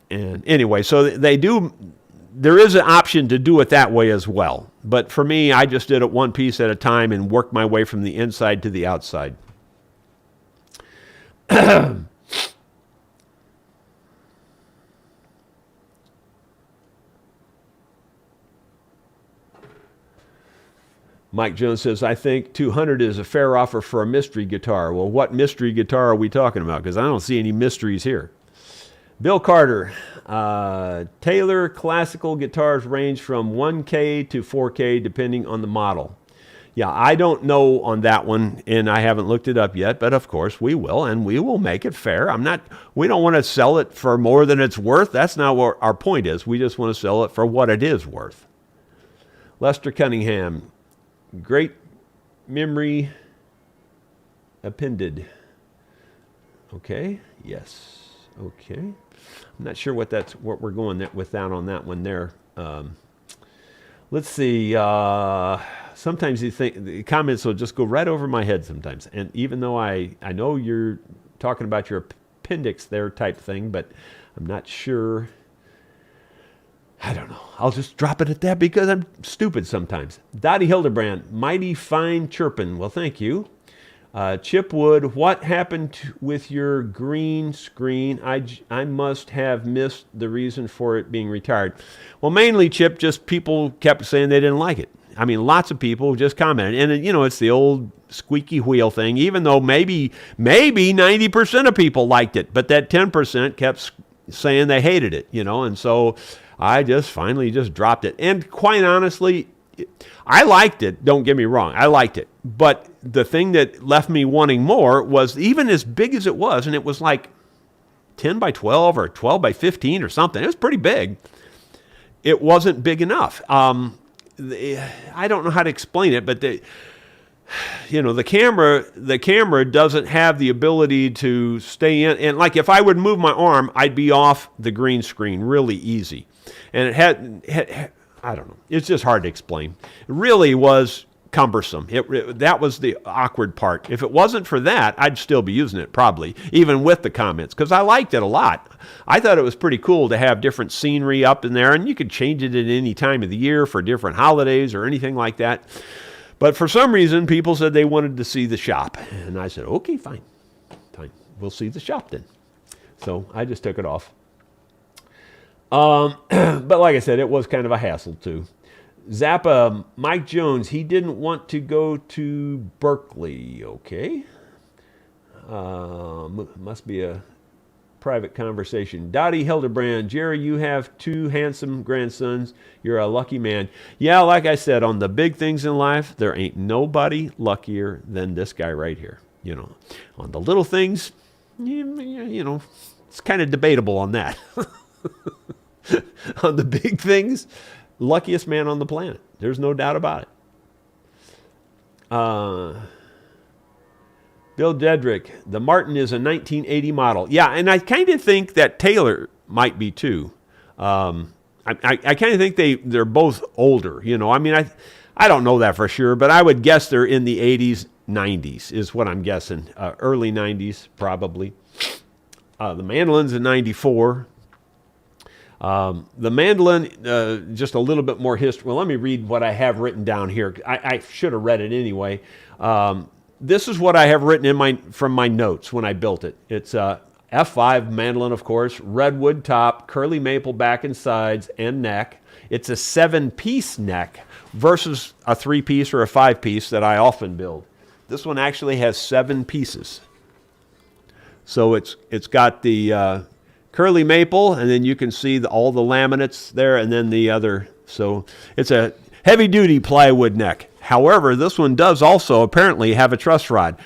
A: And anyway, so there is an option to do it that way as well. But for me, I just did it one piece at a time and worked my way from the inside to the outside. Mike Jones says, I think $200 is a fair offer for a mystery guitar. Well, what mystery guitar are we talking about? Because I don't see any mysteries here. Bill Carter, Taylor classical guitars range from 1K to 4K depending on the model. Yeah, I don't know on that one, and I haven't looked it up yet, but of course we will, and we will make it fair. We don't want to sell it for more than it's worth. That's not what our point is. We just want to sell it for what it is worth. Lester Cunningham, great memory appended. Okay, yes, okay. I'm not sure what we're going with that on that one there. Let's see. Sometimes you think the comments will just go right over my head sometimes. And even though I know you're talking about your appendix there type thing, but I'm not sure. I don't know. I'll just drop it at that because I'm stupid sometimes. Dottie Hildebrand, mighty fine chirping. Well, thank you. Chip Wood, what happened with your green screen? I must have missed the reason for it being retired. Well, mainly, Chip, just people kept saying they didn't like it. I mean, lots of people just commented. And, it's the old squeaky wheel thing, even though maybe 90% of people liked it. But that 10% kept saying they hated it, And so I just finally just dropped it. And quite honestly, I liked it. Don't get me wrong. I liked it. But the thing that left me wanting more was even as big as it was, and it was like 10 by 12 or 12 by 15 or something. It was pretty big. It wasn't big enough. I don't know how to explain it, but the camera doesn't have the ability to stay in. And like if I would move my arm, I'd be off the green screen really easy. And it had I don't know. It's just hard to explain. It really was cumbersome. That was the awkward part. If it wasn't for that, I'd still be using it probably, even with the comments, because I liked it a lot. I thought it was pretty cool to have different scenery up in there, and you could change it at any time of the year for different holidays or anything like that. But for some reason, people said they wanted to see the shop. And I said, okay, fine. We'll see the shop then. So I just took it off. But like I said, it was kind of a hassle too. Zappa, Mike Jones, he didn't want to go to Berkeley. Okay. Must be a private conversation. Dottie Hildebrand, Jerry, you have 2 handsome grandsons. You're a lucky man. Yeah, like I said, on the big things in life, there ain't nobody luckier than this guy right here. You know, on the little things, you know, it's kind of debatable on that. On the big things, luckiest man on the planet. There's no doubt about it. Bill Dedrick, the Martin is a 1980 model. Yeah, and I kind of think that Taylor might be too. I kind of think they're both older. You know, I mean, I don't know that for sure, but I would guess they're in the 80s, 90s is what I'm guessing. Early 90s, probably. The mandolin's in 94. The mandolin, just a little bit more history. Well, let me read what I have written down here. I should have read it anyway. This is what I have written from my notes when I built it. It's F5 mandolin, of course, redwood top, curly maple back and sides and neck. It's a 7-piece neck versus a 3-piece or a 5-piece that I often build. This one actually has 7 pieces. So it's got the curly maple, and then you can see all the laminates there, and then the other. So it's a heavy-duty plywood neck. However, this one does also apparently have a truss rod.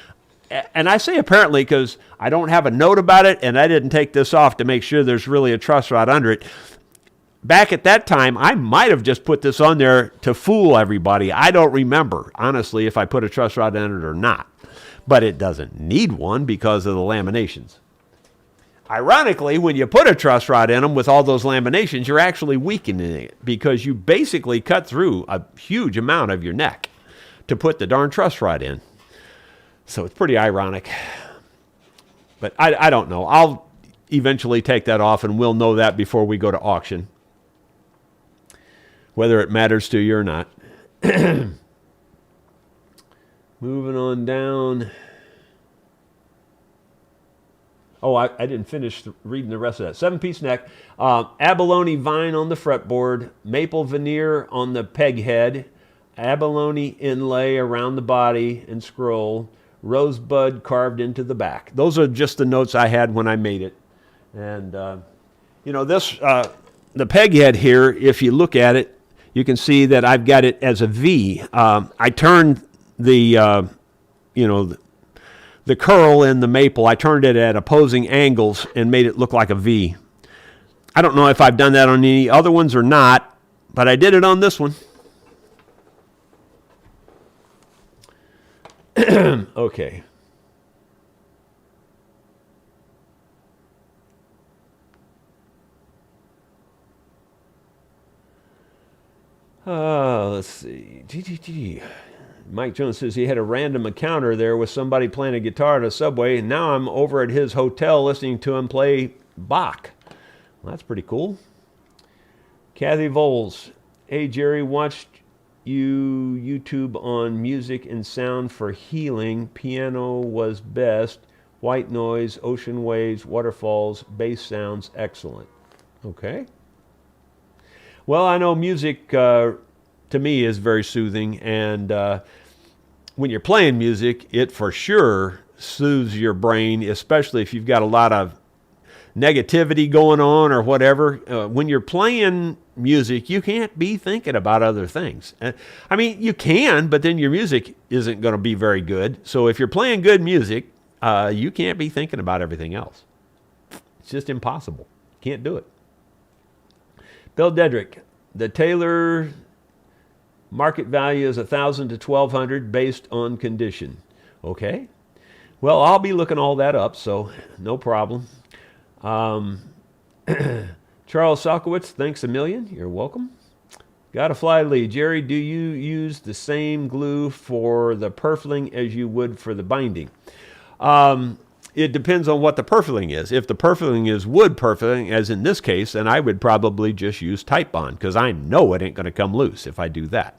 A: And I say apparently because I don't have a note about it, and I didn't take this off to make sure there's really a truss rod under it. Back at that time, I might have just put this on there to fool everybody. I don't remember, honestly, if I put a truss rod in it or not. But it doesn't need one because of the laminations. Ironically, when you put a truss rod in them with all those laminations, you're actually weakening it because you basically cut through a huge amount of your neck to put the darn truss rod in. So it's pretty ironic. But I don't know. I'll eventually take that off, and we'll know that before we go to auction, whether it matters to you or not. Moving on down. Oh, I didn't finish reading the rest of that. 7-piece neck, abalone vine on the fretboard, maple veneer on the peg head, abalone inlay around the body and scroll, rosebud carved into the back. Those are just the notes I had when I made it. And, you know, this, the peg head here, if you look at it, you can see that I've got it as a V. I turned the, you know, the curl in the maple, I turned it at opposing angles and made it look like a V. I don't know if I've done that on any other ones or not, but I did it on this one. Okay. Let's see. Mike Jones says he had a random encounter there with somebody playing a guitar at a Subway, and now I'm over at his hotel listening to him play Bach. Well, that's pretty cool. Kathy Voles, hey Jerry, watched YouTube on music and sound for healing. Piano was best. White noise, ocean waves, waterfalls, bass sounds, excellent. Okay. Well, I know music to me is very soothing, and when you're playing music, it for sure soothes your brain, especially if you've got a lot of negativity going on or whatever. When you're playing music, you can't be thinking about other things. I mean, you can, but then your music isn't going to be very good. So if you're playing good music, you can't be thinking about everything else. It's just impossible. Can't do it. Bill Dedrick, the Taylor market value is $1,000 to $1,200 based on condition. Okay. Well, I'll be looking all that up, so no problem. Charles Salkowitz, thanks a million. You're welcome. Gotta fly Lee. Jerry, do you use the same glue for the purfling as you would for the binding? It depends on what the purfling is. If the purfling is wood purfling, as in this case, then I would probably just use Type Bond because I know it ain't going to come loose if I do that.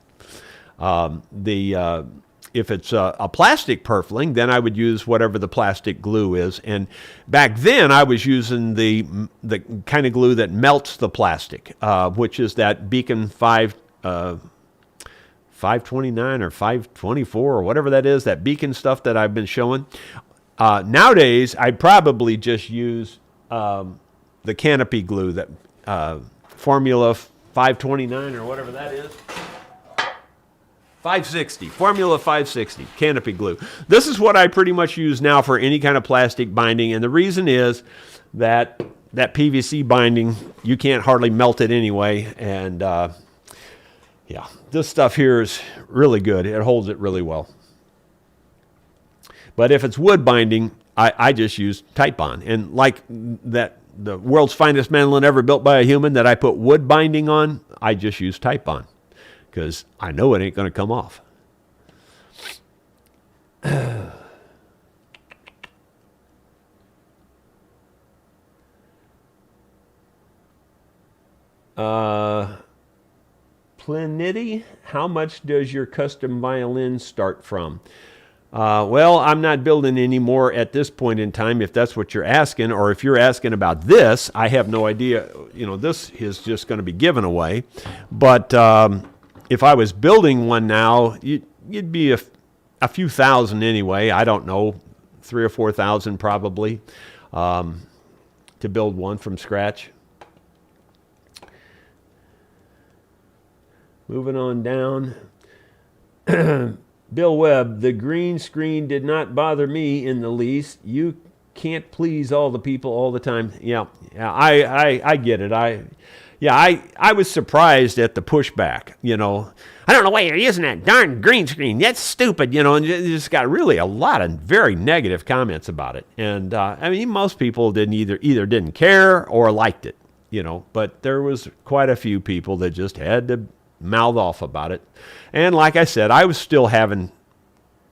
A: If it's a plastic purfling, then I would use whatever the plastic glue is. And back then, I was using the kind of glue that melts the plastic, which is that Beacon 5 529 or 524 or whatever that is, that beacon stuff that I've been showing. Nowadays, I'd probably just use the canopy glue, that Formula 529 or whatever that is. 560, Formula 560, canopy glue. This is what I pretty much use now for any kind of plastic binding, and the reason is that PVC binding, you can't hardly melt it anyway, and yeah, this stuff here is really good. It holds it really well. But if it's wood binding, I just use Titebond, and like that, the world's finest mandolin ever built by a human that I put wood binding on, I just use Titebond, because I know it ain't going to come off. Plenity, how much does your custom violin start from? Well, I'm not building any more at this point in time, if that's what you're asking, or if you're asking about this, I have no idea. You know, this is just going to be given away. But if I was building one now, you'd be a few thousand anyway. I don't know, 3,000 or 4,000 probably, to build one from scratch. Moving on down. Bill Webb, the green screen did not bother me in the least. You can't please all the people all the time. Yeah, I get it. I was surprised at the pushback, you know. I don't know why you're using that darn green screen. That's stupid, you know, and you just got really a lot of very negative comments about it. And, I mean, most people didn't either didn't care or liked it, you know, but there was quite a few people that just had to mouth off about it. And like I said, I was still having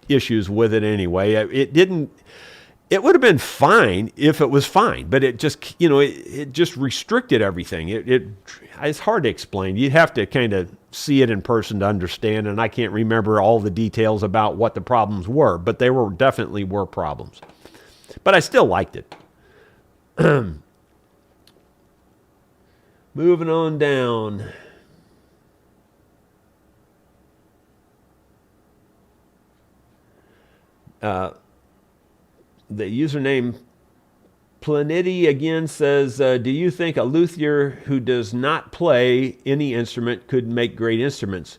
A: issues with it anyway. It would have been fine if it was fine, but it just, you know, it just restricted everything. It's hard to explain. You'd have to kind of see it in person to understand, and I can't remember all the details about what the problems were, but they definitely were problems. But I still liked it. Moving on down. The username Planity again says, do you think a luthier who does not play any instrument could make great instruments?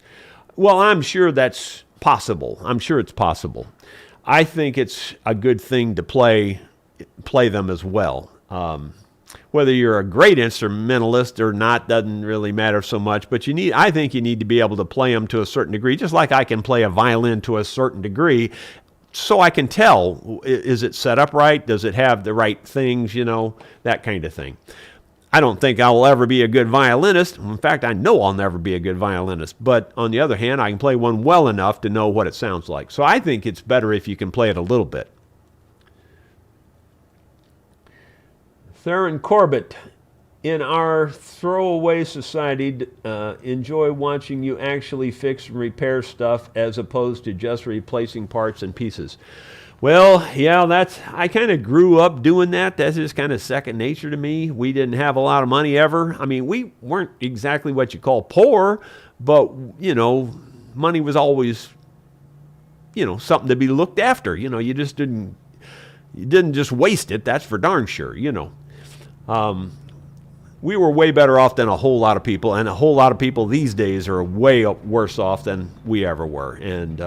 A: Well, I'm sure that's possible. I'm sure it's possible. I think it's a good thing to play them as well. Whether you're a great instrumentalist or not doesn't really matter so much, but I think you need to be able to play them to a certain degree, just like I can play a violin to a certain degree. So I can tell, is it set up right? Does it have the right things, you know, that kind of thing. I don't think I'll ever be a good violinist. In fact, I know I'll never be a good violinist. But on the other hand, I can play one well enough to know what it sounds like. So I think it's better if you can play it a little bit. Theron Corbett, in our throwaway society, enjoy watching you actually fix and repair stuff as opposed to just replacing parts and pieces. Well, yeah, I kind of grew up doing that. That's just kind of second nature to me. We didn't have a lot of money ever. I mean, we weren't exactly what you call poor, but, you know, money was always, you know, something to be looked after. You know, you didn't just waste it. That's for darn sure, you know. We were way better off than a whole lot of people, and a whole lot of people these days are way worse off than we ever were. And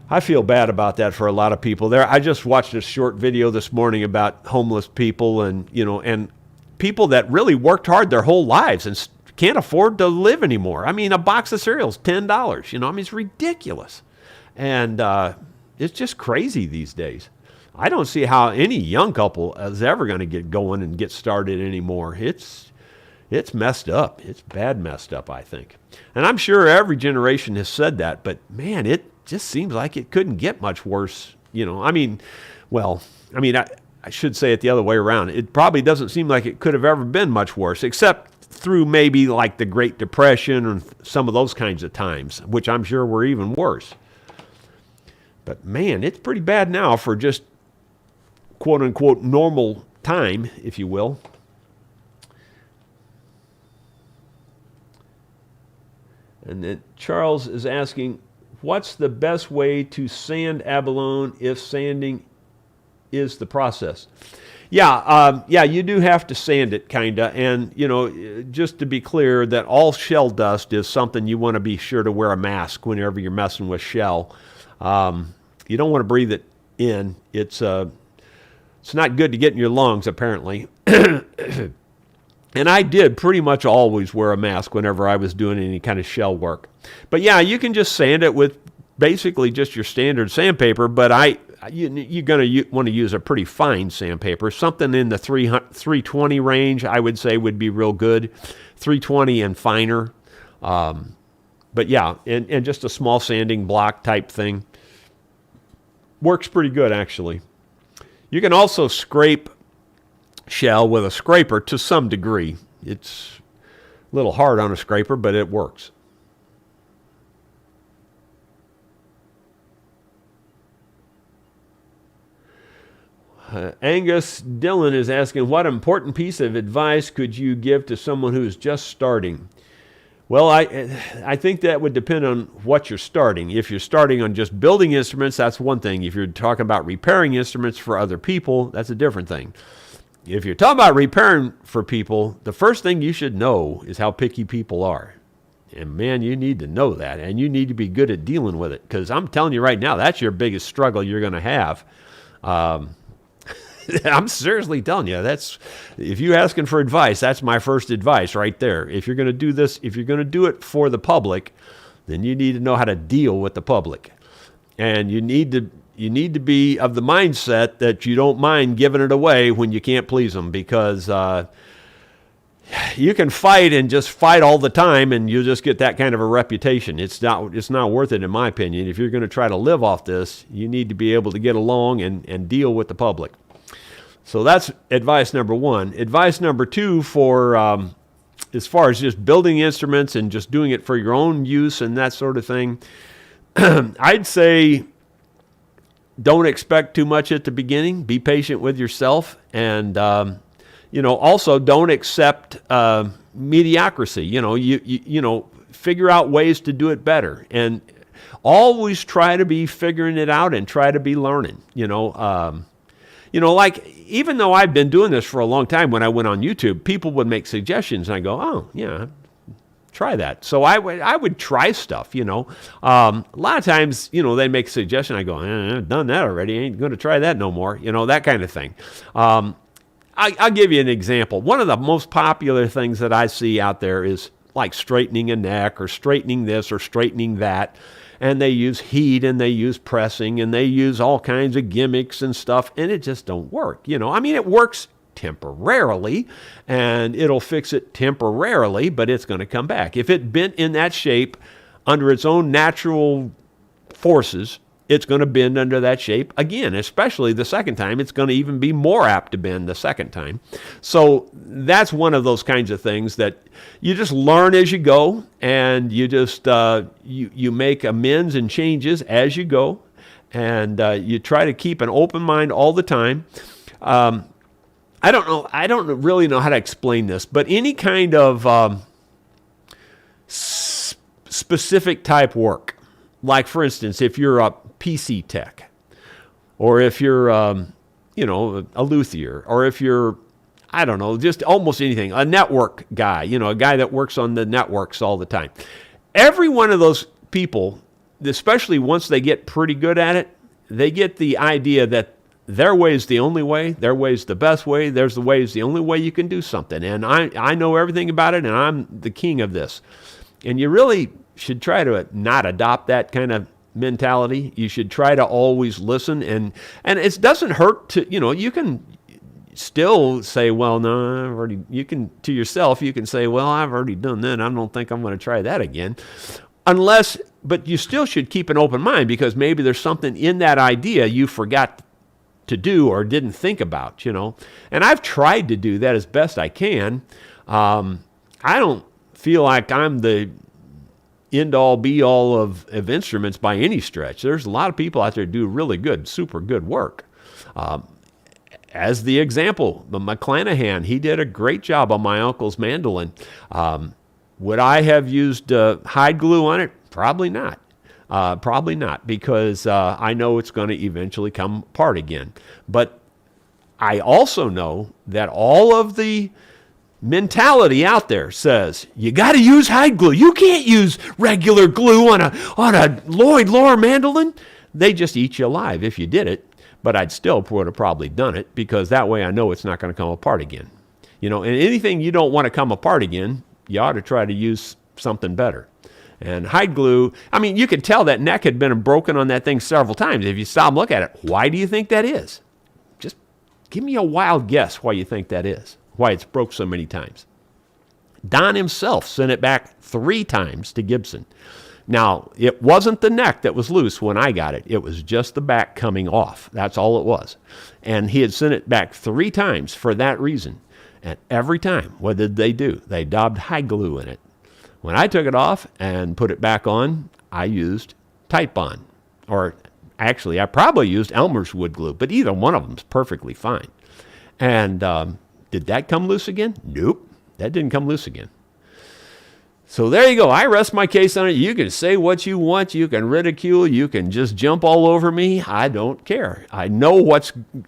A: I feel bad about that for a lot of people there. I just watched a short video this morning about homeless people and, you know, and people that really worked hard their whole lives and can't afford to live anymore. I mean, a box of cereal is $10, you know, I mean, it's ridiculous. And it's just crazy these days. I don't see how any young couple is ever going to get going and get started anymore. It's messed up. It's bad messed up, I think. And I'm sure every generation has said that, but man, it just seems like it couldn't get much worse. You know, I mean, I should say it the other way around. It probably doesn't seem like it could have ever been much worse, except through maybe like the Great Depression and some of those kinds of times, which I'm sure were even worse. But man, it's pretty bad now for just quote-unquote normal time, if you will. And then Charles is asking, what's the best way to sand abalone if sanding is the process? Yeah, you do have to sand it, kinda. And, just to be clear, that all shell dust is something you want to be sure to wear a mask whenever you're messing with shell. You don't want to breathe it in. It's not good to get in your lungs, apparently. And I did pretty much always wear a mask whenever I was doing any kind of shell work. But yeah, you can just sand it with basically just your standard sandpaper, but you're going to want to use a pretty fine sandpaper. Something in the 320 range, I would say, would be real good. 320 and finer. But yeah, and just a small sanding block type thing. Works pretty good, actually. You can also scrape shell with a scraper to some degree. It's a little hard on a scraper, but it works. Angus Dillon is asking, what important piece of advice could you give to someone who's just starting? Well, I think that would depend on what you're starting. If you're starting on just building instruments, that's one thing. If you're talking about repairing instruments for other people, that's a different thing. If you're talking about repairing for people, the first thing you should know is how picky people are. And man, you need to know that, and you need to be good at dealing with it, because I'm telling you right now, that's your biggest struggle you're going to have. I'm seriously telling you, if you're asking for advice, that's my first advice right there. If you're going to do this, if you're going to do it for the public, then you need to know how to deal with the public. And you need to be of the mindset that you don't mind giving it away when you can't please them, because you can fight and just fight all the time, and you'll just get that kind of a reputation. It's not worth it, in my opinion. If you're going to try to live off this, you need to be able to get along and deal with the public. So that's advice number one. Advice number two for as far as just building instruments and just doing it for your own use and that sort of thing, I'd say don't expect too much at the beginning. Be patient with yourself, and also don't accept mediocrity. You figure out ways to do it better, and always try to be figuring it out and try to be learning. Like, even though I've been doing this for a long time, when I went on YouTube, people would make suggestions, and I go, oh, yeah, try that. So I would try stuff, A lot of times, they make a suggestion, I go, I've done that already, ain't going to try that no more, that kind of thing. I'll give you an example. One of the most popular things that I see out there is like straightening a neck or straightening this or straightening that. And they use heat, and they use pressing, and they use all kinds of gimmicks and stuff, and it just don't work. It works temporarily, and it'll fix it temporarily, but it's going to come back. If it bent in that shape under its own natural forces, it's going to bend under that shape again, especially the second time. It's going to even be more apt to bend the second time. So that's one of those kinds of things that you just learn as you go, and you just you make amends and changes as you go, and you try to keep an open mind all the time. I don't really know how to explain this, but any kind of specific type work, like for instance, if you're a PC tech, or if you're, a luthier, or if you're, just almost anything, a network guy, a guy that works on the networks all the time. Every one of those people, especially once they get pretty good at it, they get the idea that their way is the only way, their way is the best way, there's the way is the only way you can do something. And I know everything about it, and I'm the king of this. And you really should try to not adopt that kind of mentality. You should try to always listen, and it doesn't hurt to, you can still say, well, no, to yourself, you can say, well, I've already done that, I don't think I'm going to try that again. But you still should keep an open mind, because maybe there's something in that idea you forgot to do or didn't think about, And I've tried to do that as best I can. I don't feel like I'm the end-all, be-all of instruments by any stretch. There's a lot of people out there who do really good, super good work. As the example, the McClanahan, he did a great job on my uncle's mandolin. Would I have used hide glue on it? Probably not. Probably not, because I know it's going to eventually come apart again. But I also know that all of the mentality out there says you got to use hide glue. You can't use regular glue on a Lloyd Loar mandolin. They just eat you alive if you did it. But I'd still would have probably done it, because that way I know it's not going to come apart again. You know, and anything you don't want to come apart again, you ought to try to use something better. And hide glue, I mean, you could tell that neck had been broken on that thing several times. If you stop and look at it, why do you think that is? Just give me a wild guess why you think that is, why it's broke so many times. Don himself sent it back 3 times to Gibson. Now, it wasn't the neck that was loose when I got it. It was just the back coming off. That's all it was. And he had sent it back 3 times for that reason. And every time, what did they do? They daubed hide glue in it. When I took it off and put it back on, I used Titebond. Or actually, I probably used Elmer's wood glue, but either one of them's perfectly fine. And did that come loose again? Nope, that didn't come loose again. So there you go. I rest my case on it. You can say what you want. You can ridicule. You can just jump all over me. I don't care. I know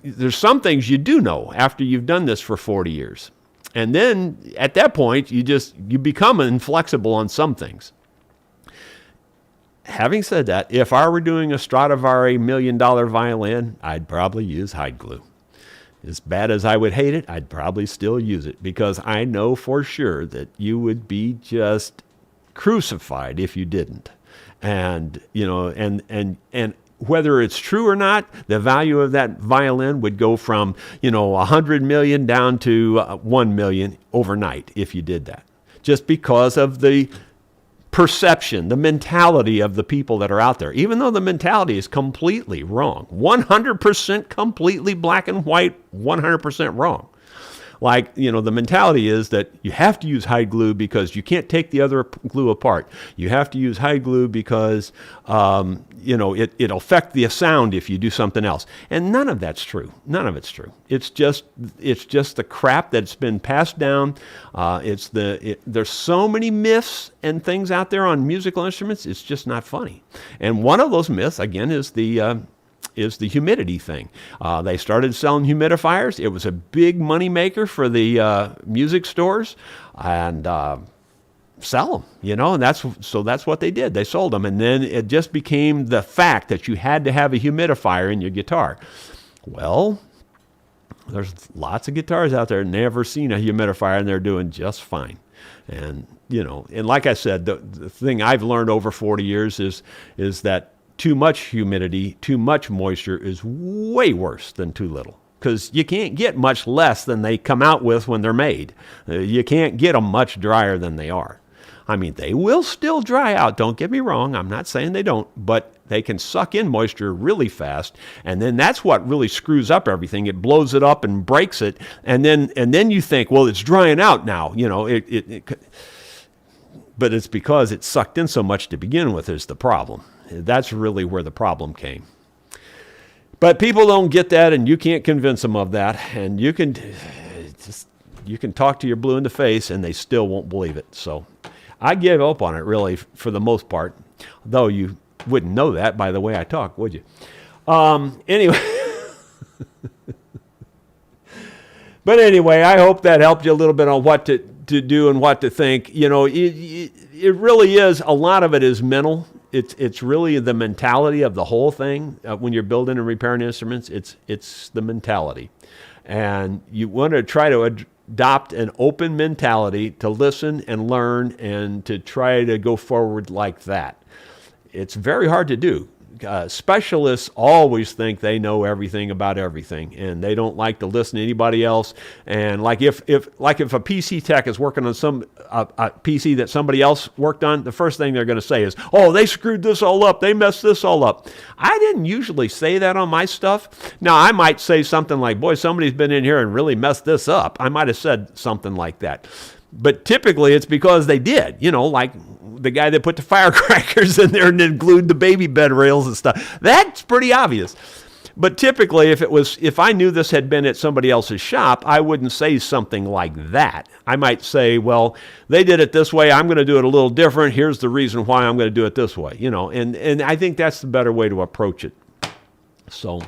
A: there's some things you do know after you've done this for 40 years. And then at that point, you become inflexible on some things. Having said that, if I were doing a Stradivari $1 million violin, I'd probably use hide glue. As bad as I would hate it, I'd probably still use it, because I know for sure that you would be just crucified if you didn't. And, you know, and whether it's true or not, the value of that violin would go from, you know, 100 million down to 1 million overnight if you did that. Just because of the perception, the mentality of the people that are out there, even though the mentality is completely wrong, 100% completely black and white, 100% wrong. Like, you know, the mentality is that you have to use hide glue because you can't take the other glue apart. You have to use hide glue because, you know, it'll affect the sound if you do something else. And none of that's true. None of it's true. It's just the crap that's been passed down. There's so many myths and things out there on musical instruments. It's just not funny. And one of those myths, again, is the humidity thing. They started selling humidifiers. It was a big money maker for the music stores, and sell them, you know, and that's what they did. They sold them, and then it just became the fact that you had to have a humidifier in your guitar. Well, there's lots of guitars out there never seen a humidifier, and they're doing just fine. And, you know, and like I said, the thing I've learned over 40 years is that too much humidity, too much moisture is way worse than too little, because you can't get much less than they come out with when they're made. You can't get them much drier than they are. I mean, they will still dry out, don't get me wrong. I'm not saying they don't, but they can suck in moisture really fast, and then that's what really screws up everything. It blows it up and breaks it, and then you think, well, it's drying out now, you know, but it's because it sucked in so much to begin with is the problem. That's really where the problem came. But people don't get that, and you can't convince them of that. And you can talk to your blue in the face, and they still won't believe it. So I gave up on it, really, for the most part. Though you wouldn't know that by the way I talk, would you? Anyway. But anyway, I hope that helped you a little bit on what to do and what to think. You know, it really is, a lot of it is mental. It's really the mentality of the whole thing. When you're building and repairing instruments, it's the mentality. And you want to try to adopt an open mentality to listen and learn and to try to go forward like that. It's very hard to do. Specialists always think they know everything about everything, and they don't like to listen to anybody else. And like if a PC tech is working on some a PC that somebody else worked on, the first thing they're going to say is, "Oh, they screwed this all up. They messed this all up." I didn't usually say that on my stuff. Now I might say something like, "Boy, somebody's been in here and really messed this up." I might have said something like that. But typically it's because they did, you know, like the guy that put the firecrackers in there and then glued the baby bed rails and stuff. That's pretty obvious. But typically, if I knew this had been at somebody else's shop, I wouldn't say something like that. I might say, well, they did it this way. I'm going to do it a little different. Here's the reason why I'm going to do it this way. And I think that's the better way to approach it. So,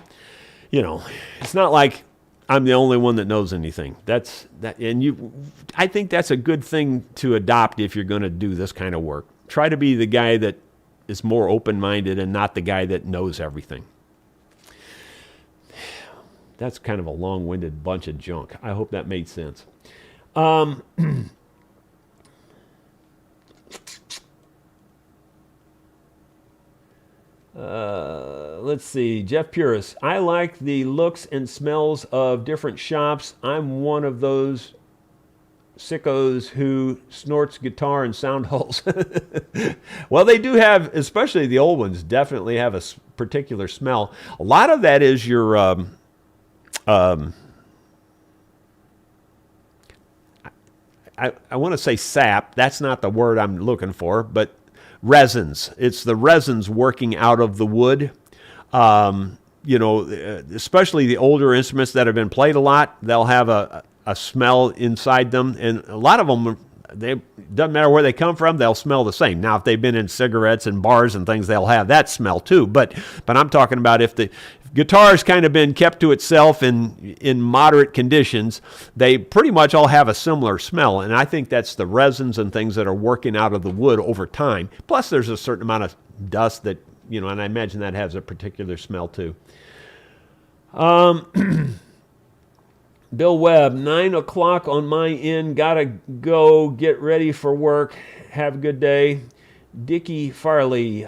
A: it's not like I'm the only one that knows anything. I think that's a good thing to adopt if you're going to do this kind of work. Try to be the guy that is more open-minded and not the guy that knows everything. That's kind of a long-winded bunch of junk. I hope that made sense. Let's see. Jeff Puris. I like the looks and smells of different shops. I'm one of those sickos who snorts guitar in sound holes. Well, they do have, especially the old ones, definitely have a particular smell. A lot of that is your... I want to say sap. That's not the word I'm looking for, but resins. It's the resins working out of the wood. Especially the older instruments that have been played a lot, they'll have a smell inside them. And a lot of them, doesn't matter where they come from, they'll smell the same. Now, if they've been in cigarettes and bars and things, they'll have that smell too. But I'm talking about if the guitar's kind of been kept to itself in moderate conditions, they pretty much all have a similar smell. And I think that's the resins and things that are working out of the wood over time. Plus, there's a certain amount of dust that, and I imagine that has a particular smell too. Bill Webb, 9 o'clock on my end. Gotta go get ready for work. Have a good day. Dickie Farley,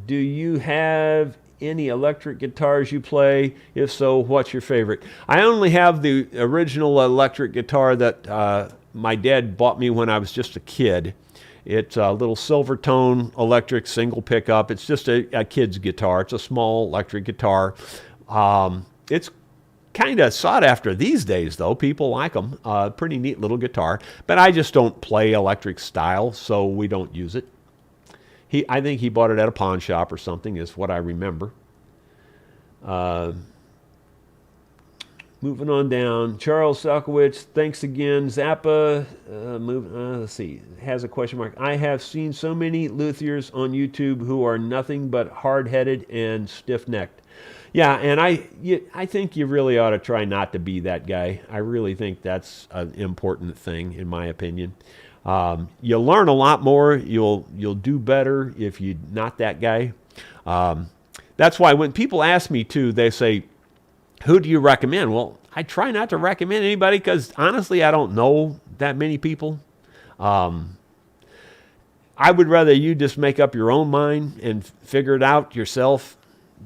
A: do you have any electric guitars you play? If so, what's your favorite? I only have the original electric guitar that my dad bought me when I was just a kid. It's a little Silvertone electric single pickup. It's just a kid's guitar. It's a small electric guitar. It's kind of sought after these days, though. People like them. Pretty neat little guitar. But I just don't play electric style, so we don't use it. I think he bought it at a pawn shop or something, is what I remember. Moving on down. Charles Salkowitz, thanks again. Zappa, let's see, has a question mark. I have seen so many luthiers on YouTube who are nothing but hard-headed and stiff-necked. Yeah, and I think you really ought to try not to be that guy. I really think that's an important thing, in my opinion. You'll learn a lot more. You'll do better if you're not that guy. That's why when people ask me too, they say, who do you recommend? Well, I try not to recommend anybody because honestly, I don't know that many people. I would rather you just make up your own mind and figure it out yourself,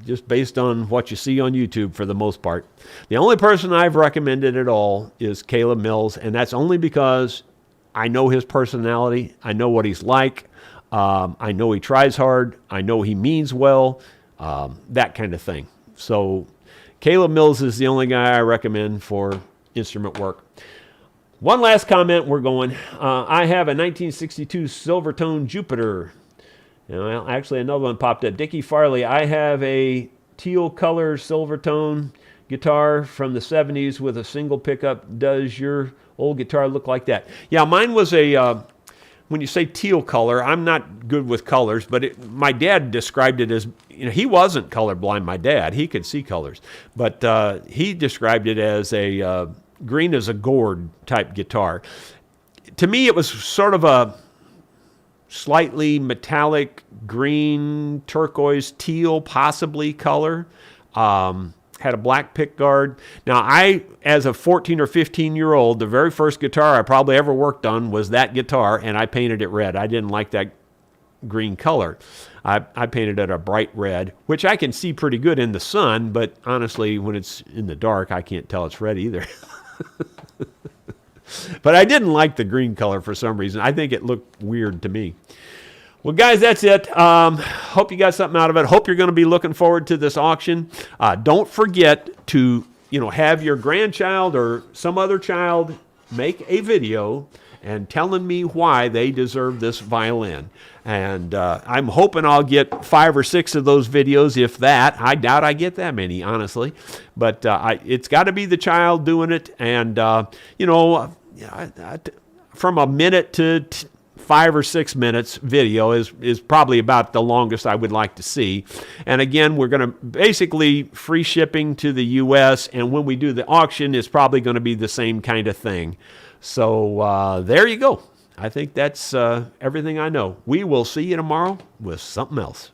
A: just based on what you see on YouTube for the most part. The only person I've recommended at all is Caleb Mills, and that's only because I know his personality. I know what he's like. I know he tries hard. I know he means well, that kind of thing. So Caleb Mills is the only guy I recommend for instrument work. One last comment, we're going. I have a 1962 Silvertone Jupiter. Well, actually, another one popped up. Dickie Farley, I have a teal color Silvertone guitar from the 70s with a single pickup. Does your old guitar look like that? Yeah, mine was when you say teal color, I'm not good with colors, but my dad described it as, he wasn't colorblind, my dad. He could see colors. But he described it as a green as a gourd type guitar. To me, it was sort of a slightly metallic green, turquoise, teal, possibly color. Had a black pick guard. Now, as a 14 or 15-year-old, the very first guitar I probably ever worked on was that guitar, and I painted it red. I didn't like that green color. I painted it a bright red, which I can see pretty good in the sun, but honestly, when it's in the dark, I can't tell it's red either. But I didn't like the green color for some reason. I think it looked weird to me. Well, guys, that's it. Hope you got something out of it. Hope you're going to be looking forward to this auction. Don't forget to, have your grandchild or some other child make a video and telling me why they deserve this violin. And I'm hoping I'll get 5 or 6 of those videos, if that. I doubt I get that many, honestly. But it's got to be the child doing it. And, you know, from a minute to 5 or 6 minutes video is probably about the longest I would like to see. And again, we're going to basically free shipping to the U.S. And when we do the auction, it's probably going to be the same kind of thing. So there you go. I think that's everything I know. We will see you tomorrow with something else.